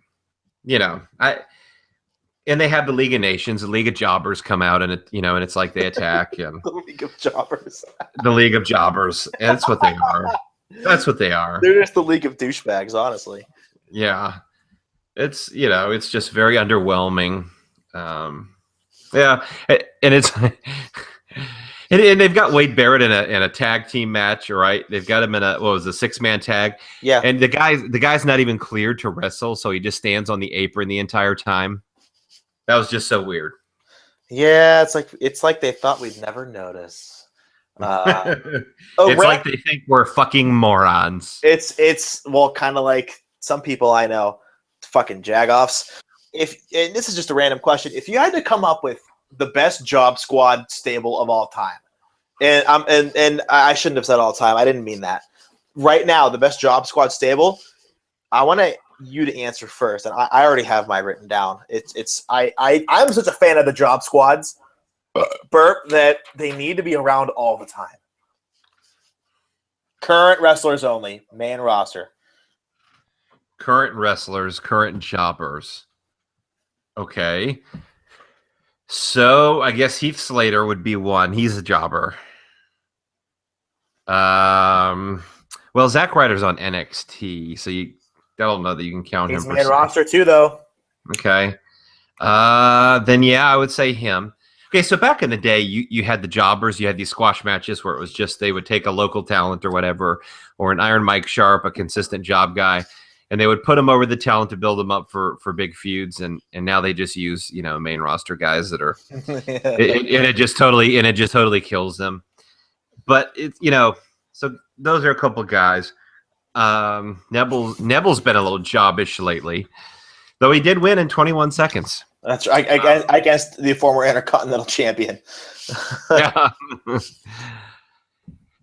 and they have the League of Nations, the League of Jobbers come out, and and it's like they attack, and the League of Jobbers. The League of Jobbers. That's what they are. That's what they are. They're just the League of Douchebags, honestly. Yeah, it's it's just very underwhelming. Yeah, and it's and they've got Wade Barrett in a tag team match, right? They've got him in a 6-man tag. Yeah, and the guy's not even cleared to wrestle, so he just stands on the apron the entire time. That was just so weird. Yeah, it's like they thought we'd never notice. Like they think we're fucking morons. It's kind of like some people I know, fucking jagoffs. And this is just a random question, if you had to come up with the best job squad stable of all time, and I shouldn't have said all time. I didn't mean that. Right now, the best job squad stable. I want you to answer first, and I already have mine written down. I'm such a fan of the job squads, Burp, that they need to be around all the time. Current wrestlers only, main roster. Current wrestlers, current jobbers. Okay. So I guess Heath Slater would be one. He's a jobber. Well, Zack Ryder's on NXT, so I don't know that you can count He's him per main se. roster too, though. Okay. Then yeah, I would say him. Okay, so back in the day, you had the jobbers, you had these squash matches where it was just they would take a local talent or whatever, or an Iron Mike Sharp, a consistent job guy, and they would put him over the talent to build them up for big feuds, and now they just use main roster guys that are it just totally kills them. But so those are a couple guys. Neville's been a little jobbish lately, though he did win in 21 seconds. That's right. I guess the former Intercontinental Champion. Yeah.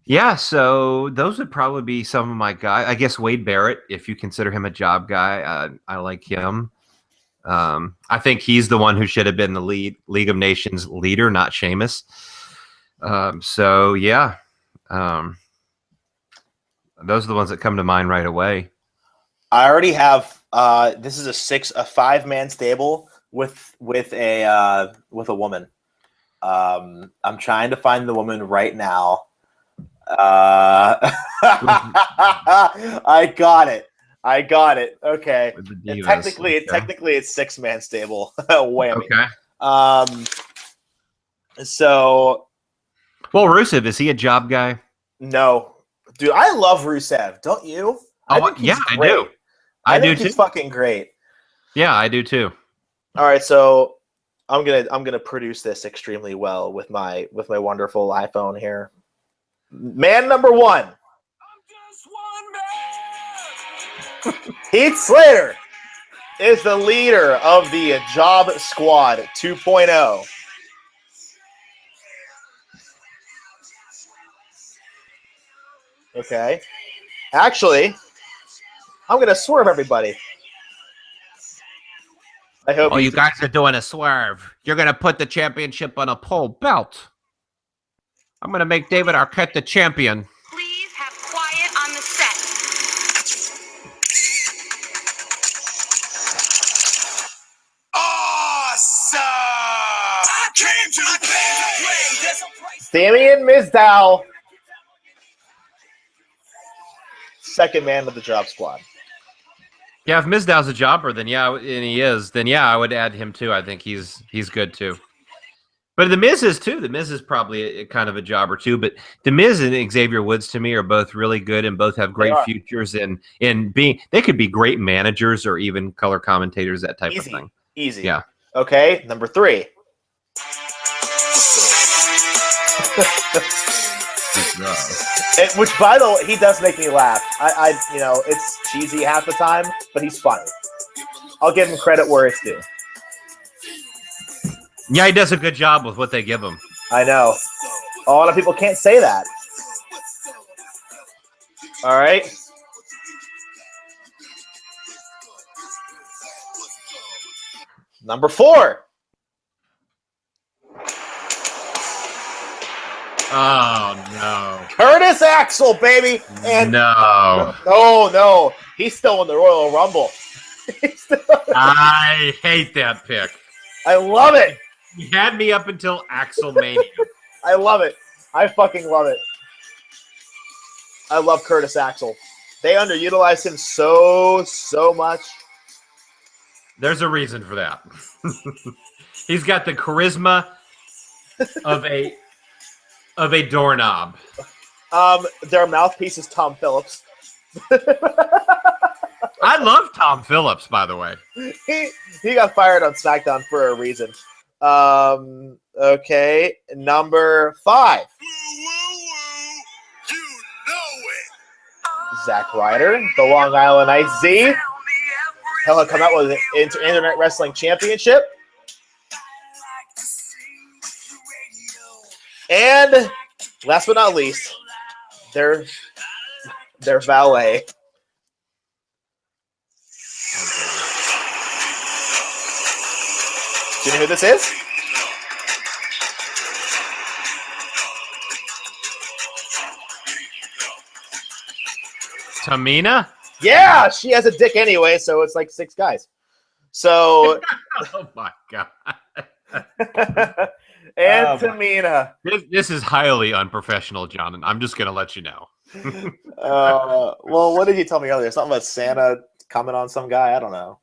Yeah, so those would probably be some of my guys. I guess Wade Barrett, if you consider him a job guy, I like him. I think he's the one who should have been the League of Nations leader, not Sheamus. So yeah, those are the ones that come to mind right away. I already have. This is a 5-man stable with a woman. I'm trying to find the woman right now. I got it. Okay. And technically, it's 6-man stable. Whammy. Okay. So. Well, Rusev, is he a job guy? No, dude. I love Rusev. Don't you? I do. I think he's fucking great. Yeah, I do too. All right, so I'm gonna produce this extremely well with my wonderful iPhone here. Man number 1. I'm just one man. Heath Slater is the leader of the Job Squad 2.0. Okay. Actually, I'm going to swerve everybody. I hope. Oh, you guys are doing a swerve. You're going to put the championship on a pole belt. I'm going to make David Arquette the champion. Please have quiet on the set. Awesome! I came to play. There's a price. Damian Mizdow, second man of the Job Squad. Yeah, if Mizdow's a jobber, then yeah, and he is, then yeah, I would add him too. I think he's good too. But The Miz is too. The Miz is probably a kind of a jobber too. But The Miz and Xavier Woods to me are both really good and both have great futures in being. They could be great managers or even color commentators, that type of thing. Easy. Yeah. Okay, number 3. Which, by the way, he does make me laugh. I it's cheesy half the time, but he's funny. I'll give him credit where it's due. Yeah, he does a good job with what they give him. I know. A lot of people can't say that. All right. Number 4. Oh no, Curtis Axel, baby. And no, he's still in the Royal Rumble. I hate that pick. I love it. He had me up until Axel Mania. I love it. I fucking love it. I love Curtis Axel. They underutilize him so much. There's a reason for that. He's got the charisma of a doorknob. Their mouthpiece is Tom Phillips. I love Tom Phillips, by the way. He got fired on SmackDown for a reason. Okay, number 5. You know it. Zack Ryder, the Long Island IZ. He'll come out with an Internet Wrestling Championship. And last but not least, their valet. Do you know who this is? Tamina? Yeah, she has a dick anyway, so it's like 6 guys. So, Oh my god. and Oh, my- Tamina. This is highly unprofessional, John, and I'm just gonna let you know. Well, what did you tell me earlier? Something about Santa coming on some guy? I don't know.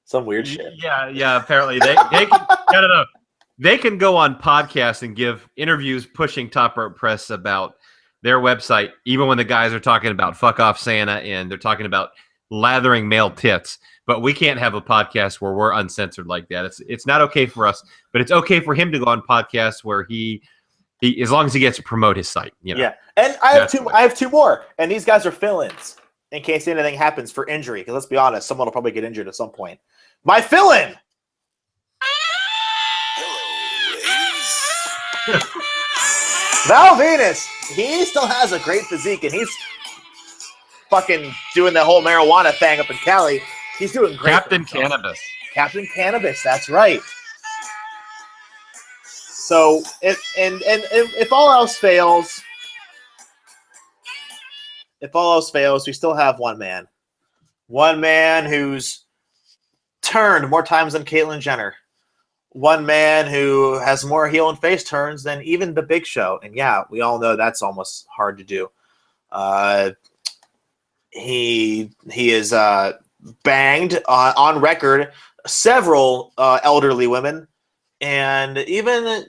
Some weird shit. Yeah. Apparently, they can, no. They can go on podcasts and give interviews pushing Top Rope Press about their website, even when the guys are talking about fuck off Santa and they're talking about lathering male tits. But we can't have a podcast where we're uncensored like that. It's not okay for us, but it's okay for him to go on podcasts where he as long as he gets to promote his site. You know? Yeah, and I have two more, and these guys are fill-ins in case anything happens for injury. Because let's be honest, someone will probably get injured at some point. My fill-in. Val Venus, he still has a great physique, and he's fucking doing the whole marijuana thing up in Cali. He's doing great. Captain Cannabis. Captain Cannabis, that's right. So if all else fails, we still have one man who's turned more times than Caitlyn Jenner. One man who has more heel and face turns than even the Big Show. And yeah, we all know that's almost hard to do. He is banged on record several elderly women, and even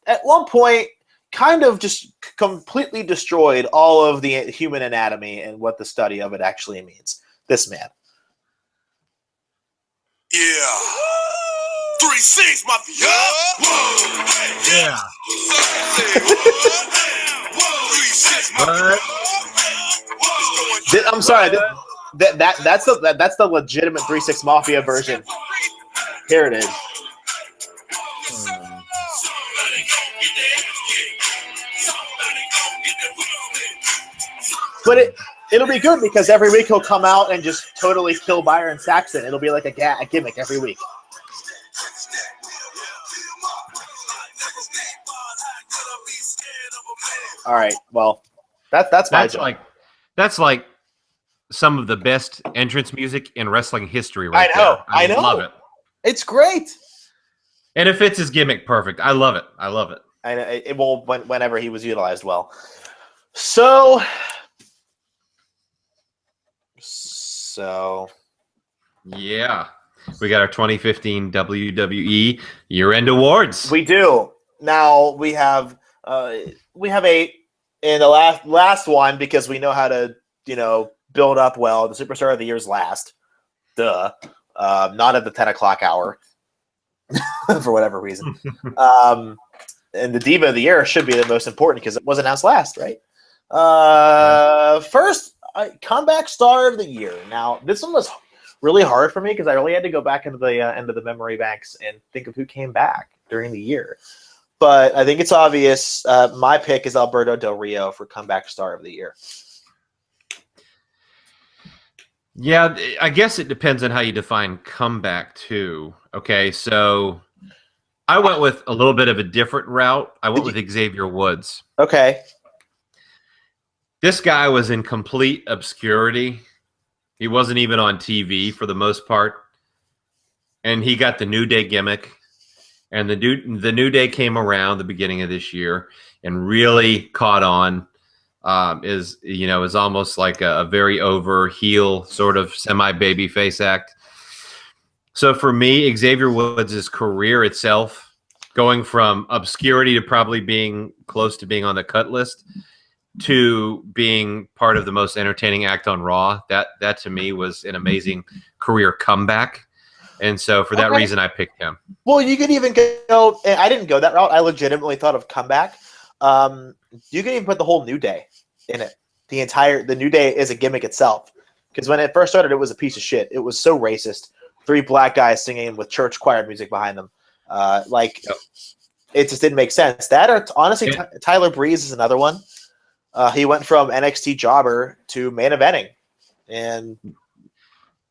at one point kind of just completely destroyed all of the human anatomy and what the study of it actually means. This man. Yeah. 3-6, mafia. Yeah. I'm sorry. That's the legitimate 3-6 Mafia version. Here it is. But it'll be good because every week he'll come out and just totally kill Byron Saxon. It'll be like a gimmick every week. All right. Well, that's my job. That's like some of the best entrance music in wrestling history right I know. there. I know. Love it. It's great. And it fits his gimmick perfect. I love it. I know it will whenever he was utilized well. So yeah. We got our 2015 WWE year-end awards. we do. Now we have 8 in the last one because we know how to, build up well. The Superstar of the Year's last. Duh. Not at the 10 o'clock hour for whatever reason. And the Diva of the Year should be the most important because it was announced last, right? First, Comeback Star of the Year. Now, this one was really hard for me because I really had to go back into the memory banks and think of who came back during the year. But I think it's obvious. My pick is Alberto Del Rio for Comeback Star of the Year. Yeah, I guess it depends on how you define comeback too. Okay, so I went with a little bit of a different route. I went with Xavier Woods. Okay. This guy was in complete obscurity. He wasn't even on TV for the most part. And he got the New Day gimmick. And the New Day came around the beginning of this year and really caught on. Is almost like a very over heel sort of semi-baby face act. So for me, Xavier Woods' career itself, going from obscurity to probably being close to being on the cut list to being part of the most entertaining act on Raw, that to me was an amazing career comeback. And so for that reason, I picked him. Well, you could even go. I didn't go that route. I legitimately thought of comeback. You can even put the whole New Day in it. The New Day is a gimmick itself. Because when it first started, it was a piece of shit. It was so racist. 3 black guys singing with church choir music behind them. It just didn't make sense. That, or honestly, Tyler Breeze is another one. He went from NXT jobber to main eventing. And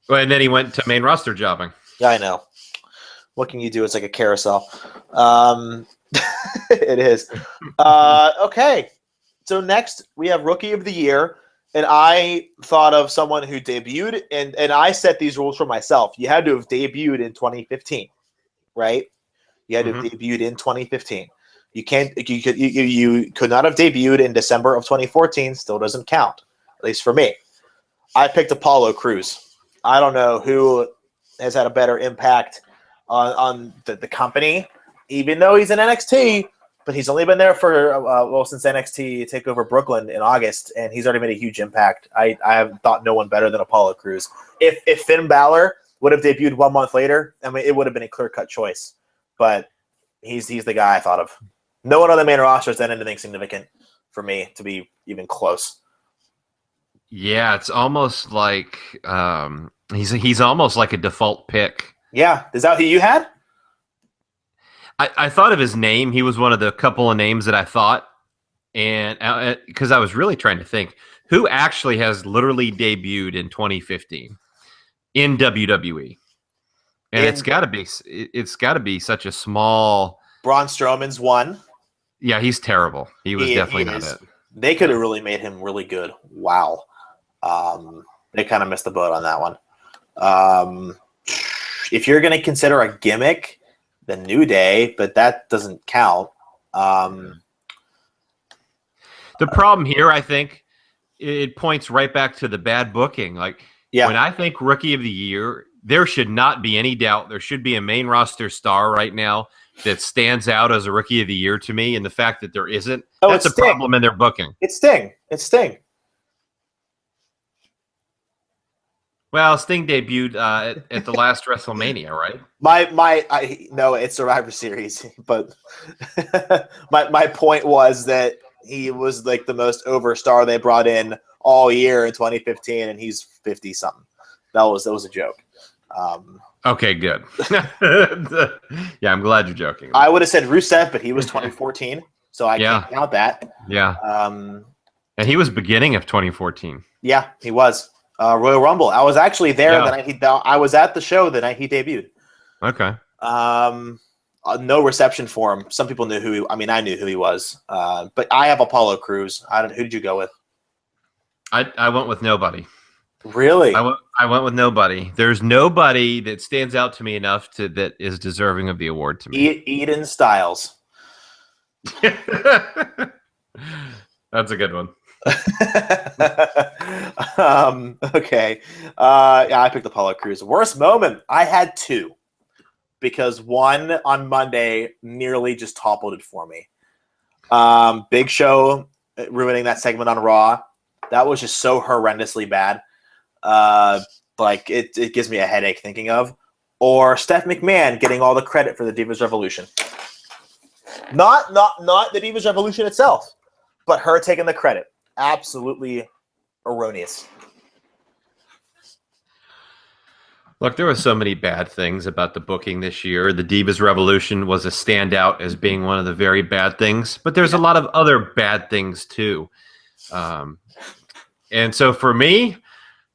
then he went to main roster jobbing. Yeah, I know. What can you do? It's like a carousel. It is. Okay. So next we have Rookie of the Year. And I thought of someone who debuted, and I set these rules for myself. You had to have debuted in 2015, right? You had to have debuted in 2015. You can't. You could not have debuted in December of 2014. Still doesn't count, at least for me. I picked Apollo Crews. I don't know who has had a better impact on the company, even though he's in NXT. But he's only been there for since NXT Takeover Brooklyn in August, and he's already made a huge impact. I have thought no one better than Apollo Crews. If Finn Balor would have debuted 1 month later, I mean, it would have been a clear-cut choice. But he's the guy I thought of. No one on the main roster has done anything significant for me to be even close. Yeah, it's almost like he's almost like a default pick. Yeah, is that who you had? I thought of his name. He was one of the couple of names that I thought, and because I was really trying to think who actually has literally debuted in 2015 in WWE, and it's got to be such a small. Braun Strowman's one. Yeah, he's terrible. He was definitely not it. They could have really made him really good. Wow, they kind of missed the boat on that one. If you're going to consider a gimmick. The New Day, but that doesn't count. The problem here, I think, it points right back to the bad booking. Like, when I think Rookie of the Year, there should not be any doubt. There should be a main roster star right now that stands out as a Rookie of the Year to me, and the fact that there isn't, that's a problem in their booking. It's Sting. Well, Sting debuted at the last WrestleMania, right? No, it's Survivor Series, but my point was that he was like the most over star they brought in all year in 2015, and he's 50 something. That was a joke. Okay, good. Yeah, I'm glad you're joking. I would have said Rusev, but he was 2014, so I can't count that. Yeah. And he was beginning of 2014. Yeah, he was. Royal Rumble. I was actually there the night I was at the show the night he debuted. Okay. No reception for him. Some people knew I knew who he was. But I have Apollo Crews. Who did you go with? I went with nobody. Really? I went with nobody. There's nobody that stands out to me enough that is deserving of the award to me. Eden Styles. That's a good one. Okay. I picked Apollo Crews. Worst moment. I had two because one on Monday nearly just toppled it for me. Big Show ruining that segment on Raw. That was just so horrendously bad. Like it gives me a headache thinking of. Or Steph McMahon getting all the credit for the Divas Revolution. Not the Divas Revolution itself, but her taking the credit. Absolutely erroneous. Look, there were so many bad things about the booking this year. The Divas Revolution was a standout as being one of the very bad things, but there's a lot of other bad things too. And so for me,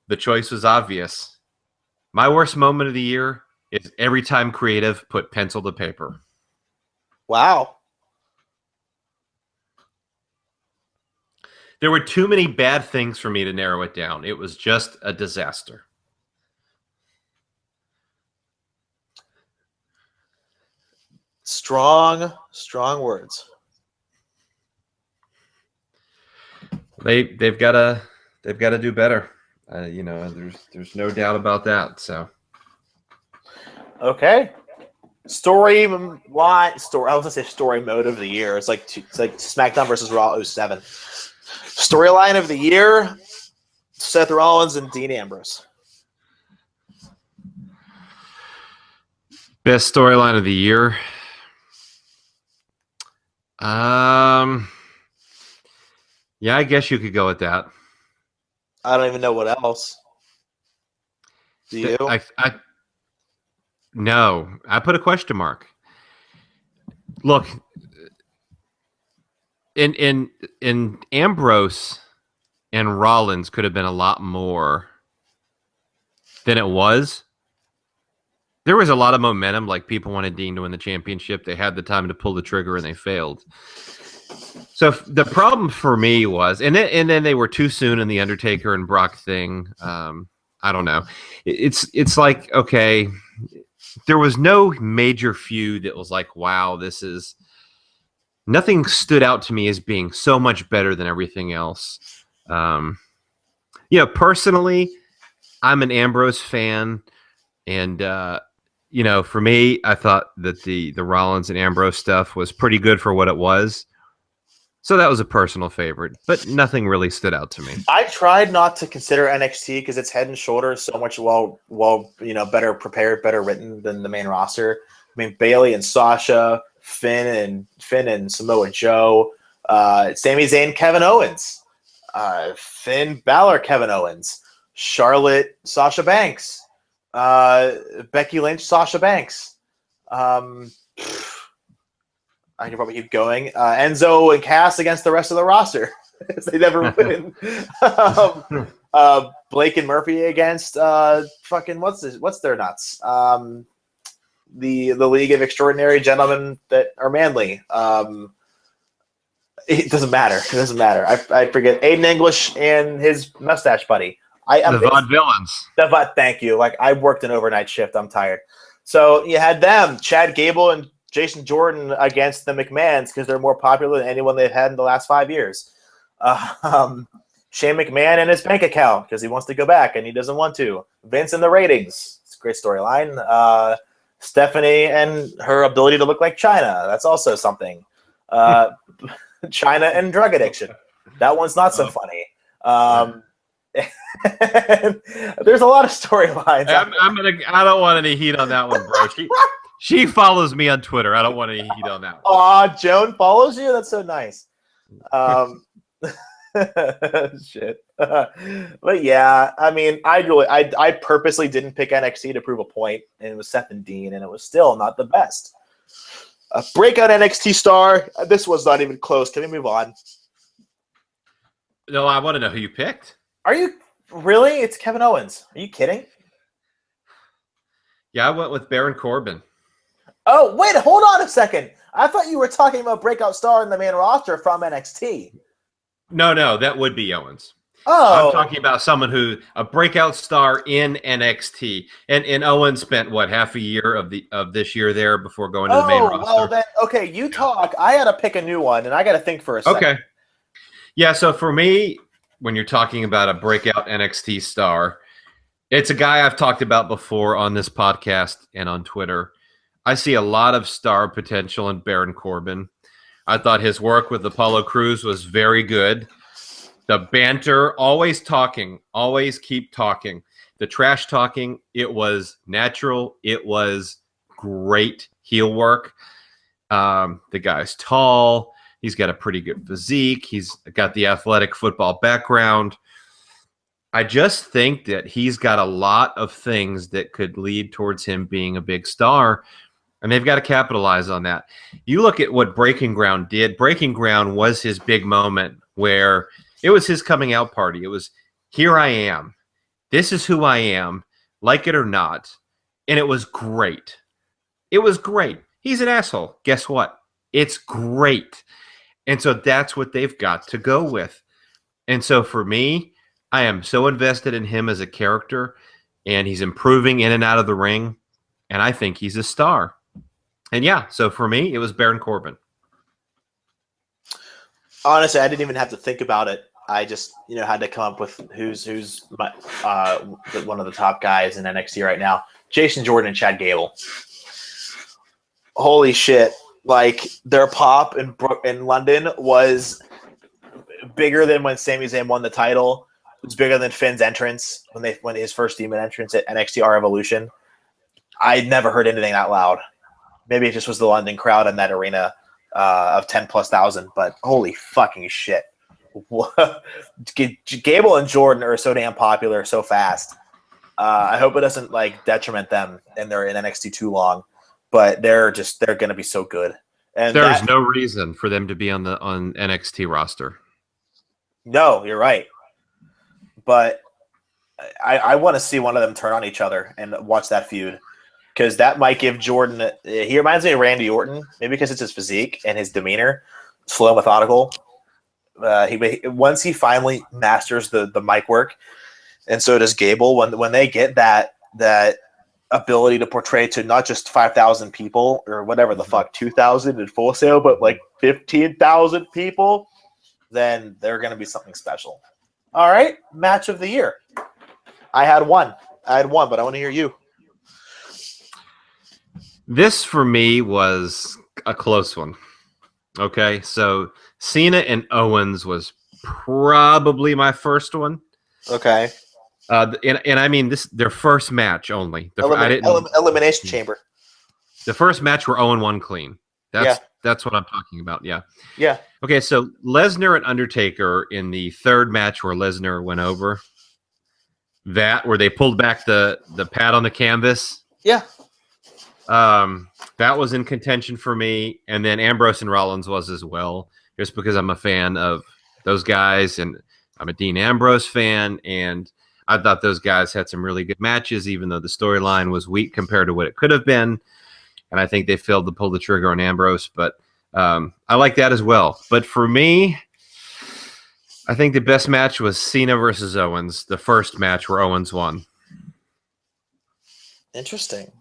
the choice was obvious. My worst moment of the year is every time creative put pencil to paper. Wow. There were too many bad things for me to narrow it down. It was just a disaster. Strong words. They've got to do better. There's no doubt about that. So okay, story. I was gonna say story mode of the year. It's like SmackDown versus Raw 07. Storyline of the year: Seth Rollins and Dean Ambrose. Best storyline of the year. Yeah, I guess you could go with that. I don't even know what else. Do you? No, I put a question mark. Look, in Ambrose and Rollins could have been a lot more than it was. There was a lot of momentum. Like people wanted Dean to win the championship. They had the time to pull the trigger and they failed. The problem for me was, and then they were too soon in the Undertaker and Brock thing. I don't know. It's like, okay, there was no major feud that was like, wow, nothing stood out to me as being so much better than everything else. Personally, I'm an Ambrose fan, and for me, I thought that the Rollins and Ambrose stuff was pretty good for what it was. So that was a personal favorite, but nothing really stood out to me. I tried not to consider NXT because it's head and shoulders so much better prepared, better written than the main roster. I mean, Bayley and Sasha, Finn and Samoa Joe, Sami Zayn, Kevin Owens, Finn Balor, Kevin Owens, Charlotte, Sasha Banks, Becky Lynch, Sasha Banks. I can probably keep going. Enzo and Cass against the rest of the roster. They never win. Blake and Murphy against what's their nuts? The League of Extraordinary Gentlemen that are manly. It doesn't matter. It doesn't matter. I forget. Aiden English and his mustache buddy. The Vaudevillains. Thank you. Like, I worked an overnight shift. I'm tired. So you had them, Chad Gable and Jason Jordan against the McMahons because they're more popular than anyone they've had in the last 5 years. Shane McMahon and his bank account because he wants to go back and he doesn't want to. Vince and the ratings. It's a great storyline. Stephanie and her ability to look like China. That's also something. China and drug addiction. That one's not so funny. There's a lot of storylines. I don't want any heat on that one, bro. She follows me on Twitter. I don't want any heat on that one. Aw, Joan follows you? That's so nice. Shit. But yeah, I mean, I purposely didn't pick NXT to prove a point, and it was Seth and Dean, and it was still not the best. Breakout NXT star. This was not even close. Can we move on? No, I want to know who you picked. Are you really? It's Kevin Owens. Are you kidding? Yeah, I went with Baron Corbin. Oh, wait, hold on a second. I thought you were talking about breakout star in the main roster from NXT. No, that would be Owens. Oh. I'm talking about someone a breakout star in NXT. And Owens spent, half a year of this year there before going to the main roster? Well then, okay, you talk. I got to pick a new one, and I got to think for a second. Okay. Yeah, so for me, when you're talking about a breakout NXT star, it's a guy I've talked about before on this podcast and on Twitter. I see a lot of star potential in Baron Corbin. I thought his work with Apollo Crews was very good. The banter, always talking, always keep talking. The trash talking, it was natural. It was great heel work. The guy's tall. He's got a pretty good physique. He's got the athletic football background. I just think that he's got a lot of things that could lead towards him being a big star. And they've got to capitalize on that. You look at what Breaking Ground did. Breaking Ground was his big moment where it was his coming out party. It was, here I am. This is who I am, like it or not. And it was great. It was great. He's an asshole. Guess what? It's great. And so that's what they've got to go with. And so for me, I am so invested in him as a character, and he's improving in and out of the ring, and I think he's a star. And yeah, so for me, it was Baron Corbin. Honestly, I didn't even have to think about it. I just, had to come up with who's my, one of the top guys in NXT right now. Jason Jordan and Chad Gable. Holy shit. Like, their pop in London was bigger than when Sami Zayn won the title. It was bigger than Finn's entrance when his first demon entrance at NXT R Evolution. I'd never heard anything that loud. Maybe it just was the London crowd in that arena of 10,000+, but holy fucking shit. Gable and Jordan are so damn popular so fast. I hope it doesn't detriment them and they're in NXT too long, but they're going to be so good. And there's no reason for them to be on NXT roster. No, you're right. But I want to see one of them turn on each other and watch that feud. Because that might give Jordan – he reminds me of Randy Orton, maybe because it's his physique and his demeanor. slow, methodical. Once he finally masters the mic work, and so does Gable. When they get that ability to portray to not just 5,000 people or whatever the fuck 2,000 in Full Sail, but like 15,000 people, then they're going to be something special. All right, match of the year. I had one, but I want to hear you. This for me was a close one. Okay, so Cena and Owens was probably my first one. Okay. And I mean their first match only. Elimination Chamber. The first match where Owen won clean. That's what I'm talking about. Yeah. Yeah. Okay, so Lesnar and Undertaker in the third match where Lesnar went over. That where they pulled back the pad on the canvas. Yeah. That was in contention for me, and then Ambrose and Rollins was as well, just because I'm a fan of those guys, and I'm a Dean Ambrose fan, and I thought those guys had some really good matches, even though the storyline was weak compared to what it could have been, and I think they failed to pull the trigger on Ambrose, but I like that as well. But for me, I think the best match was Cena versus Owens, the first match where Owens won. Interesting.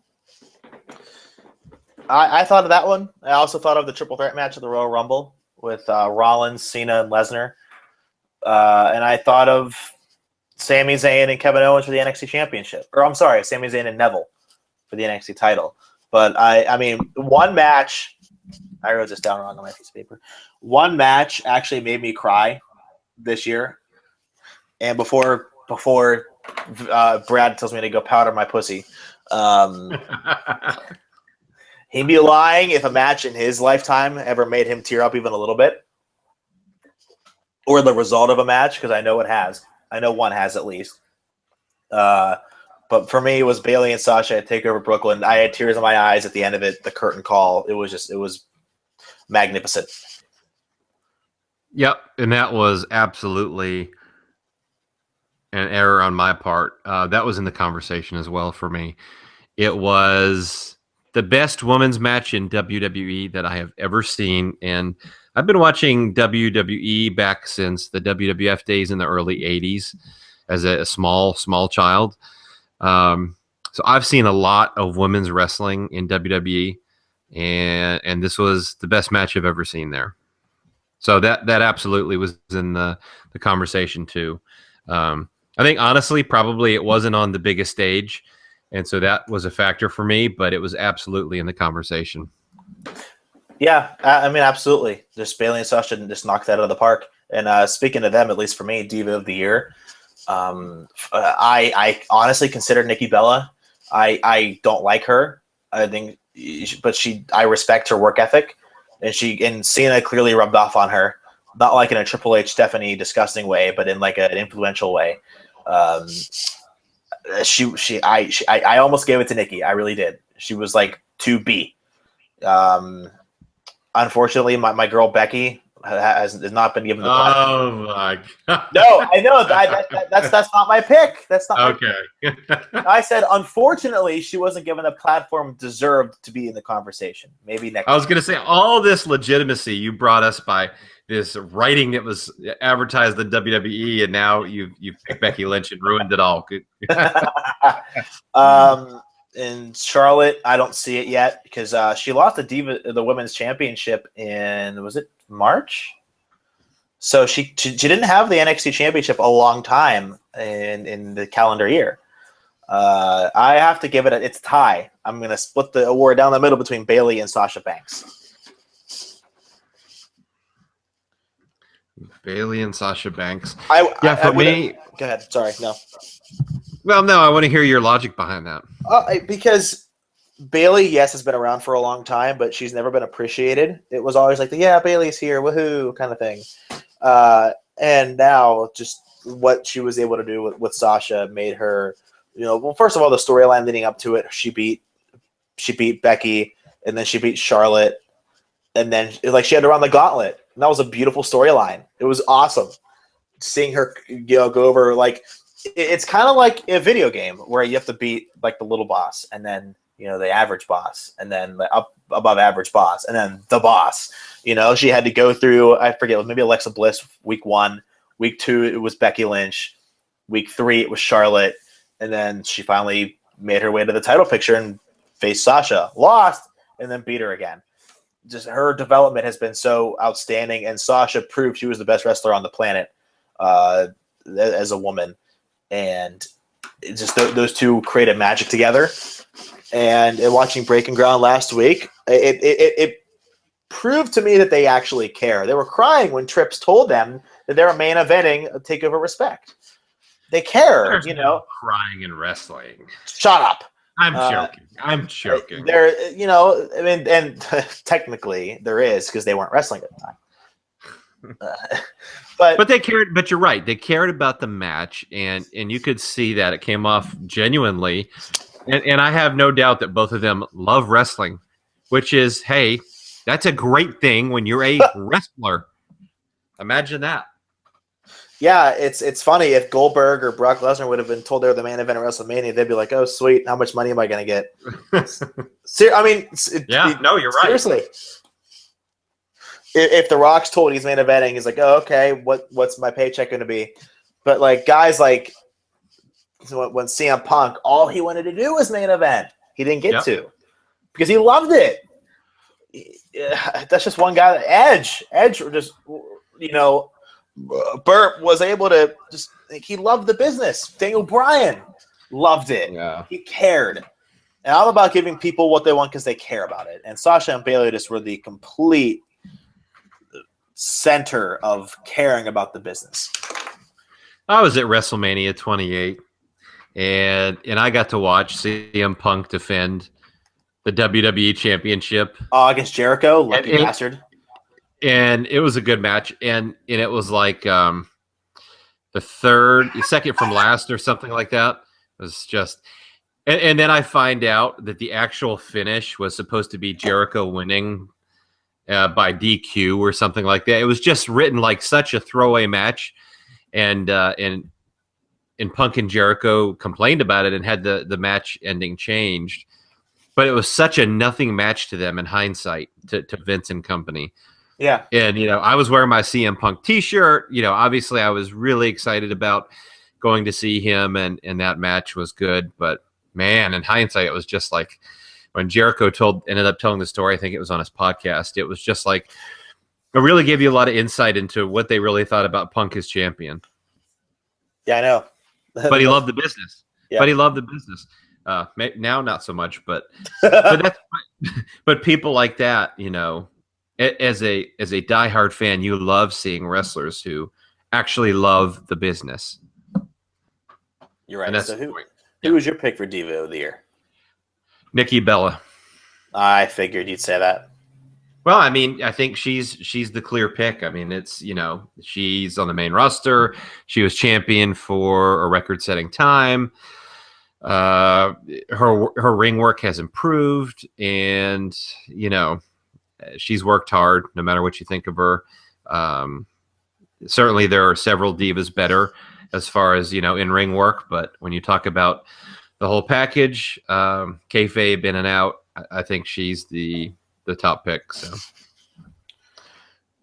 I thought of that one. I also thought of the triple threat match of the Royal Rumble with Rollins, Cena, and Lesnar. And I thought of Sami Zayn and Kevin Owens for the NXT Championship. Or I'm sorry, Sami Zayn and Neville for the NXT title. But I mean, one match, I wrote this down wrong on my piece of paper. One match actually made me cry this year. And before Brad tells me to go powder my pussy, he'd be lying if a match in his lifetime ever made him tear up even a little bit. Or the result of a match, because I know it has. I know one has at least. But for me, it was Bayley and Sasha at TakeOver Brooklyn. I had tears in my eyes at the end of it, the curtain call. It was magnificent. Yep, and that was absolutely an error on my part. That was in the conversation as well for me. It was the best women's match in WWE that I have ever seen, and I've been watching WWE back since the WWF days in the early 80s as a small child. So I've seen a lot of women's wrestling in WWE, and this was the best match I've ever seen there. So that absolutely was in the conversation too. I think honestly, probably it wasn't on the biggest stage, and so that was a factor for me, but it was absolutely in the conversation. Yeah, I mean, absolutely. Just Bayley and Sasha just knocked that out of the park. And speaking of them, at least for me, Diva of the Year, I honestly consider Nikki Bella. I don't like her. I think, but I respect her work ethic, and Cena clearly rubbed off on her, not like in a Triple H Stephanie disgusting way, but in like an influential way. I almost gave it to Nikki. I really did. She was like 2B. Unfortunately, my girl Becky has not been given the platform. Oh my god! No, I know that's not my pick. That's not okay. I said unfortunately she wasn't given the platform deserved to be in the conversation. Maybe next. I was going to say all this legitimacy you brought us by this writing that was advertised in WWE, and now you've picked Becky Lynch and ruined it all. In Charlotte, I don't see it yet because she lost the women's championship in, was it March? So she didn't have the NXT championship a long time in the calendar year. I have to give it it's a tie. I'm going to split the award down the middle between Bayley and Sasha Banks. Bayley and Sasha Banks. For me. Go ahead. Sorry, no. Well, no, I want to hear your logic behind that. Because Bayley, yes, has been around for a long time, but she's never been appreciated. It was always like Bayley's here, woohoo, kind of thing. And now, just what she was able to do with Sasha made her, well, first of all, the storyline leading up to it, she beat Becky, and then she beat Charlotte, and then she had to run the gauntlet. And that was a beautiful storyline. It was awesome seeing her go over it's kind of like a video game where you have to beat the little boss, and then the average boss, and then the up above average boss, and then the boss. She had to go through, I forget, maybe Alexa Bliss week 1, week 2 it was Becky Lynch, week 3 it was Charlotte, and then she finally made her way to the title picture and faced Sasha, lost, and then beat her again. Just her development has been so outstanding, and Sasha proved she was the best wrestler on the planet as a woman, and just those two created magic together. And watching Breaking Ground last week, it proved to me that they actually care. They were crying when Trips told them that they were main eventing a Takeover Respect. They care, There's no crying in wrestling. Shut up. I'm joking. I'm joking. There, and technically there is, because they weren't wrestling at the time. But they cared. But you're right. They cared about the match, and you could see that it came off genuinely. And I have no doubt that both of them love wrestling, which is, hey, that's a great thing when you're a wrestler. Imagine that. Yeah, it's funny. If Goldberg or Brock Lesnar would have been told they were the main event of WrestleMania, they'd be like, "Oh, sweet, how much money am I going to get?" No, you're right. Seriously. If The Rock's told he's main eventing, he's like, "Oh, okay, what's my paycheck going to be?" But like guys like when CM Punk, all he wanted to do was main event. He didn't get to because he loved it. That's just one guy. Edge just Burt was able to he loved the business. Daniel Bryan loved it. Yeah. He cared. And I'm about giving people what they want because they care about it. And Sasha and Bayley just were the complete center of caring about the business. I was at WrestleMania 28, and I got to watch CM Punk defend the WWE Championship against Jericho, lucky bastard. And it was a good match, and it was like the second from last or something like that. It was just, and then I find out that the actual finish was supposed to be Jericho winning by DQ or something like that. It was just written like such a throwaway match, and Punk and Jericho complained about it and had the match ending changed. But it was such a nothing match to them in hindsight, to Vince and company. Yeah. And, I was wearing my CM Punk t-shirt. Obviously I was really excited about going to see him, and that match was good. But, man, in hindsight, it was just like when Jericho ended up telling the story, I think it was on his podcast, it was just like it really gave you a lot of insight into what they really thought about Punk as champion. Yeah, I know. But he loved the business. Yeah. But he loved the business. Now, not so much, but but people like that, as a diehard fan, you love seeing wrestlers who actually love the business. You're right. And that's So who was your pick for Diva of the Year? Nikki Bella. I figured you'd say that. Well, I mean, I think she's the clear pick. I mean, it's, she's on the main roster. She was champion for a record-setting time. Her ring work has improved, and she's worked hard no matter what you think of her. Certainly there are several divas better as far as in ring work, but when you talk about the whole package, kayfabe in and out, I think she's the top pick. So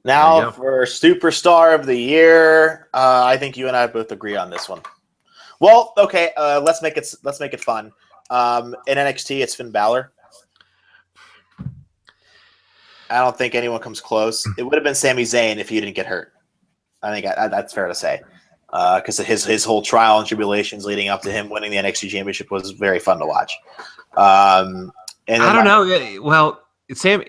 now for Superstar of the Year, I think you and I both agree on this one. Well, okay, let's make it fun. In NXT, it's Finn Balor. I don't think anyone comes close. It would have been Sami Zayn if he didn't get hurt. I think that's fair to say, because his whole trial and tribulations leading up to him winning the NXT Championship was very fun to watch. And I don't know. Well, Sam,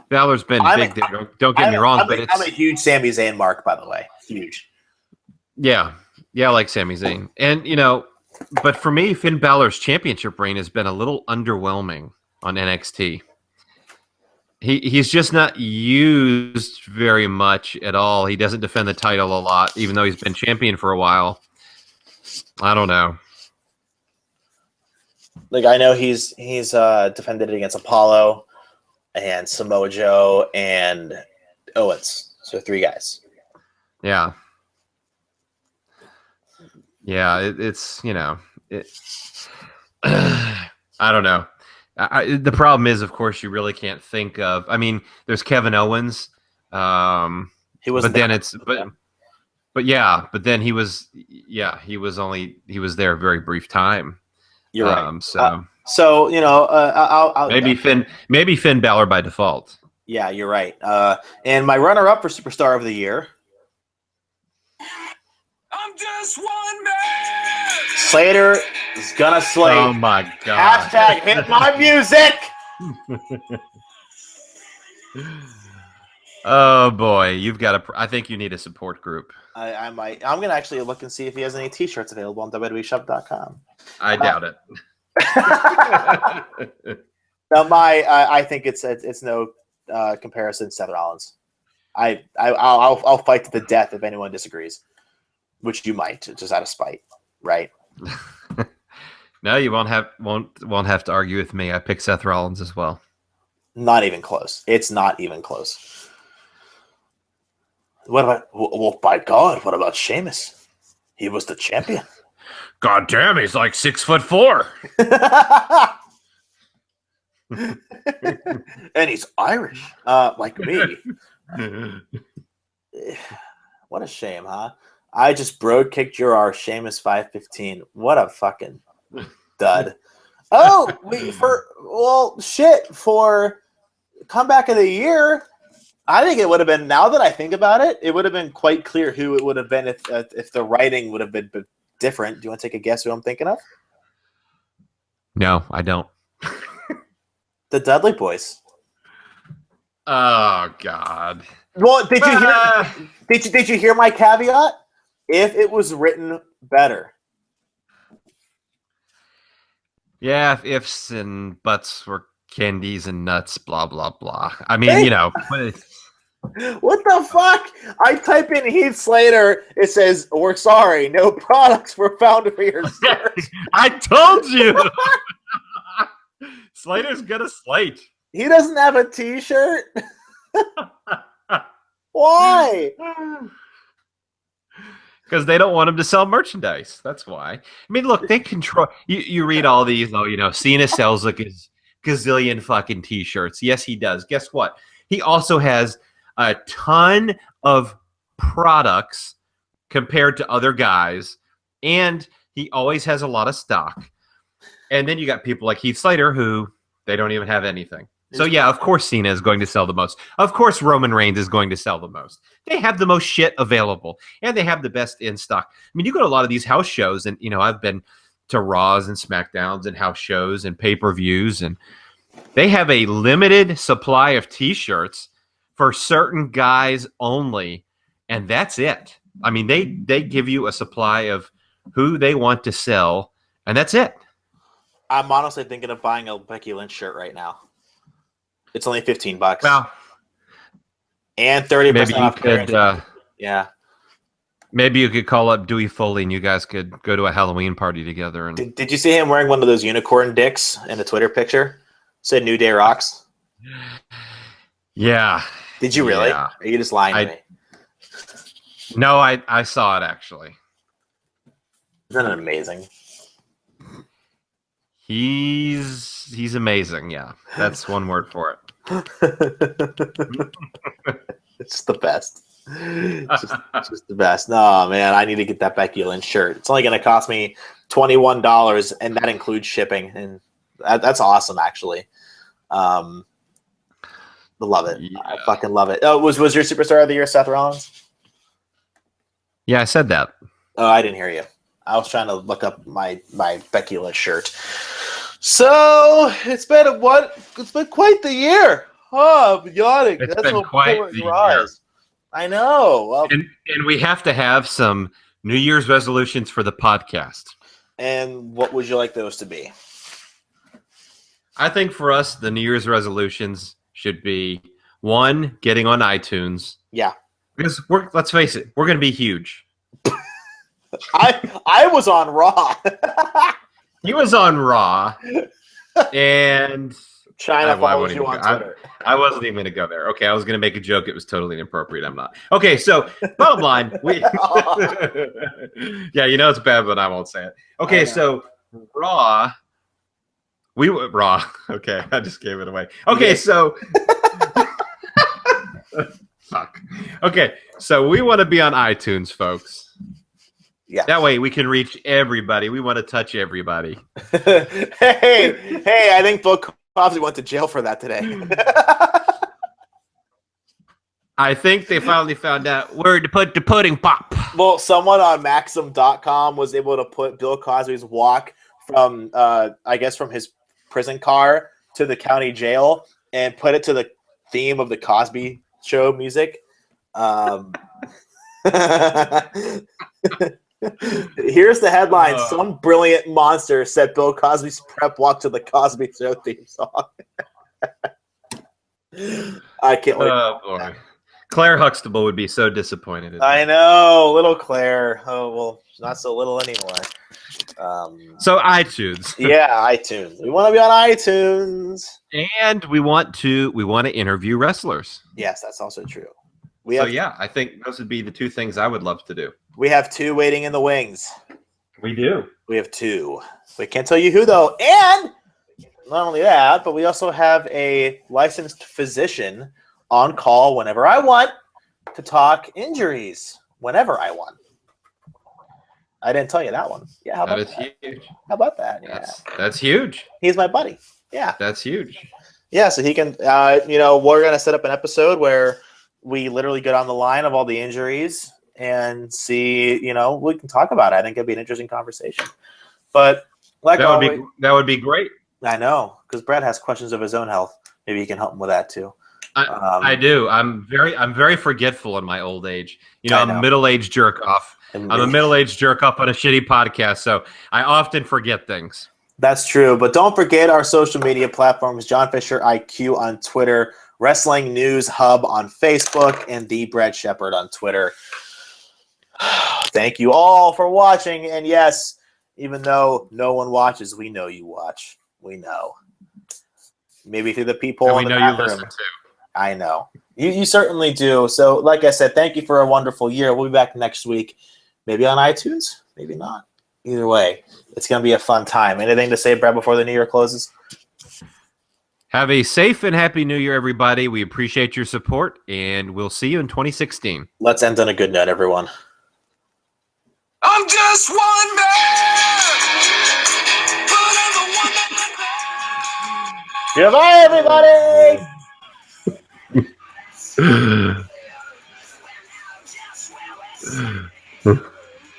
Balor's been big there. Don't get me wrong, I'm a huge Sami Zayn mark, by the way. Huge. Yeah, I like Sami Zayn, and but for me, Finn Balor's championship reign has been a little underwhelming on NXT. He's just not used very much at all. He doesn't defend the title a lot, even though he's been champion for a while. I don't know. Like, I know he's defended it against Apollo and Samoa Joe and Owens. So 3 guys. Yeah. Yeah, it's I I don't know. The problem is, of course, you really can't think of. I mean, there's Kevin Owens, He wasn't but then there. it's but yeah, but then he was there a very brief time. You're right. So So I'll maybe Finn Balor by default. yeah, you're right. And my runner-up for Superstar of the Year, I'm just one man. Slater is gonna slay. Oh my god! Hashtag hit my music. Oh boy, you've got I think you need a support group. I might. I'm gonna actually look and see if he has any T-shirts available on WWEshop.com. I doubt it. Now, I think it's no comparison to Seth Rollins. I'll fight to the death if anyone disagrees, which you might, just out of spite, right? No, you won't have to argue with me. I picked Seth Rollins as well. Not even close. It's not even close. What about? Well, by God, what about Sheamus? He was the champion. God damn, he's like 6'4". And he's Irish, like me. What a shame, huh? I just bro kicked your Sheamus 515. What a fucking dud. Oh, for comeback of the year, I think it would have been. Now that I think about it, it would have been quite clear who it would have been if the writing would have been different. Do you want to take a guess who I'm thinking of? No, I don't. The Dudley Boys. Oh God. Well, did you hear my caveat? If it was written better. Yeah, if ifs and buts were candies and nuts, blah blah blah. I mean, What the fuck? I type in Heath Slater. It says, "We're sorry, no products were found for your search." I told you. Slater's gonna slate. He doesn't have a T-shirt. Why? Because they don't want him to sell merchandise. That's why. I mean, look, they control. You read all these. Cena sells like a gazillion fucking T-shirts. Yes, he does. Guess what? He also has a ton of products compared to other guys, and he always has a lot of stock. And then you got people like Heath Slater who they don't even have anything. So yeah, of course Cena is going to sell the most. Of course Roman Reigns is going to sell the most. They have the most shit available, and they have the best in stock. I mean, you go to a lot of these house shows, and I've been to Raws and SmackDowns and house shows and pay-per-views, and they have a limited supply of T-shirts for certain guys only, and that's it. I mean, they give you a supply of who they want to sell, and that's it. I'm honestly thinking of buying a Becky Lynch shirt right now. It's only $15. Well, and 30% maybe you off. could. Yeah. Maybe you could call up Dewey Foley, and you guys could go to a Halloween party together. And Did you see him wearing one of those unicorn dicks in the Twitter picture? Said New Day Rocks. Yeah. Did you really? Yeah. Are you just lying to me? No, I saw it actually. Isn't it amazing? He's amazing. Yeah, that's one word for it. It's the best. Just the best. No, man, I need to get that Becky Lynch shirt. It's only going to cost me $21, and that includes shipping, and that's awesome, actually. Love it. Yeah. I fucking love it. Oh, was your Superstar of the Year Seth Rollins? Yeah, I said that. Oh, I didn't hear you. I was trying to look up my Becky Lynch shirt. So it's been quite the year. Oh, I'm yawning. It's been quite the year. I know. Well, and we have to have some New Year's resolutions for the podcast. And what would you like those to be? I think for us, the New Year's resolutions should be 1, getting on iTunes. Yeah. Because let's face it, we're going to be huge. I was on Raw. He was on Raw, and China follows you on Twitter. I wasn't even going to go there. Okay, I was going to make a joke. It was totally inappropriate. I'm not. Okay, so bottom line, yeah, it's bad, but I won't say it. Okay, so Raw, We Raw. Okay, I just gave it away. Okay, so fuck. Okay, so we want to be on iTunes, folks. Yeah. That way we can reach everybody. We want to touch everybody. hey, I think Bill Cosby went to jail for that today. I think they finally found out where to put the pudding pop. Well, someone on Maxim.com was able to put Bill Cosby's walk from, I guess, from his prison car to the county jail and put it to the theme of the Cosby Show music. Here's the headline. Some brilliant monster set Bill Cosby's prep walk to the Cosby Show theme song. I can't wait. Oh, boy. Claire Huxtable would be so disappointed. I know. Little Claire. Oh, well, not so little anymore. So iTunes. Yeah, iTunes. We want to be on iTunes. And we want to interview wrestlers. Yes, that's also true. I think those would be the two things I would love to do. We have 2 waiting in the wings. We do. We have 2. We can't tell you who, though. And not only that, but we also have a licensed physician on call whenever I want to talk injuries whenever I want. I didn't tell you that one. Yeah, how about that? That is huge. How about that? Yeah. That's huge. He's my buddy. Yeah. That's huge. Yeah, so he can, we're going to set up an episode where we literally get on the line of all the injuries and see, we can talk about it. I think it'd be an interesting conversation. But that would be great. I know, because Brad has questions of his own health. Maybe he can help him with that too. I do. I'm very forgetful in my old age. I'm a middle-aged jerk off. I'm a middle-aged jerk off on a shitty podcast, so I often forget things. That's true, but don't forget our social media platforms: John Fisher IQ on Twitter, Wrestling News Hub on Facebook, and The Brad Shepard on Twitter. Thank you all for watching, and yes, even though no one watches, we know you watch. We know. Maybe through the people in the bathroom. You listen too. I know. You certainly do. So, like I said, thank you for a wonderful year. We'll be back next week. Maybe on iTunes, maybe not. Either way, it's going to be a fun time. Anything to say, Brad, before the new year closes? Have a safe and happy new year, everybody. We appreciate your support, and we'll see you in 2016. Let's end on a good note, everyone. I'm just one man, but I'm the one that Goodbye, everybody!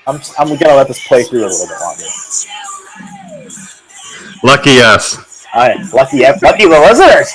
I'm gonna let this play through a little bit longer. Lucky us. All right, lucky the listeners.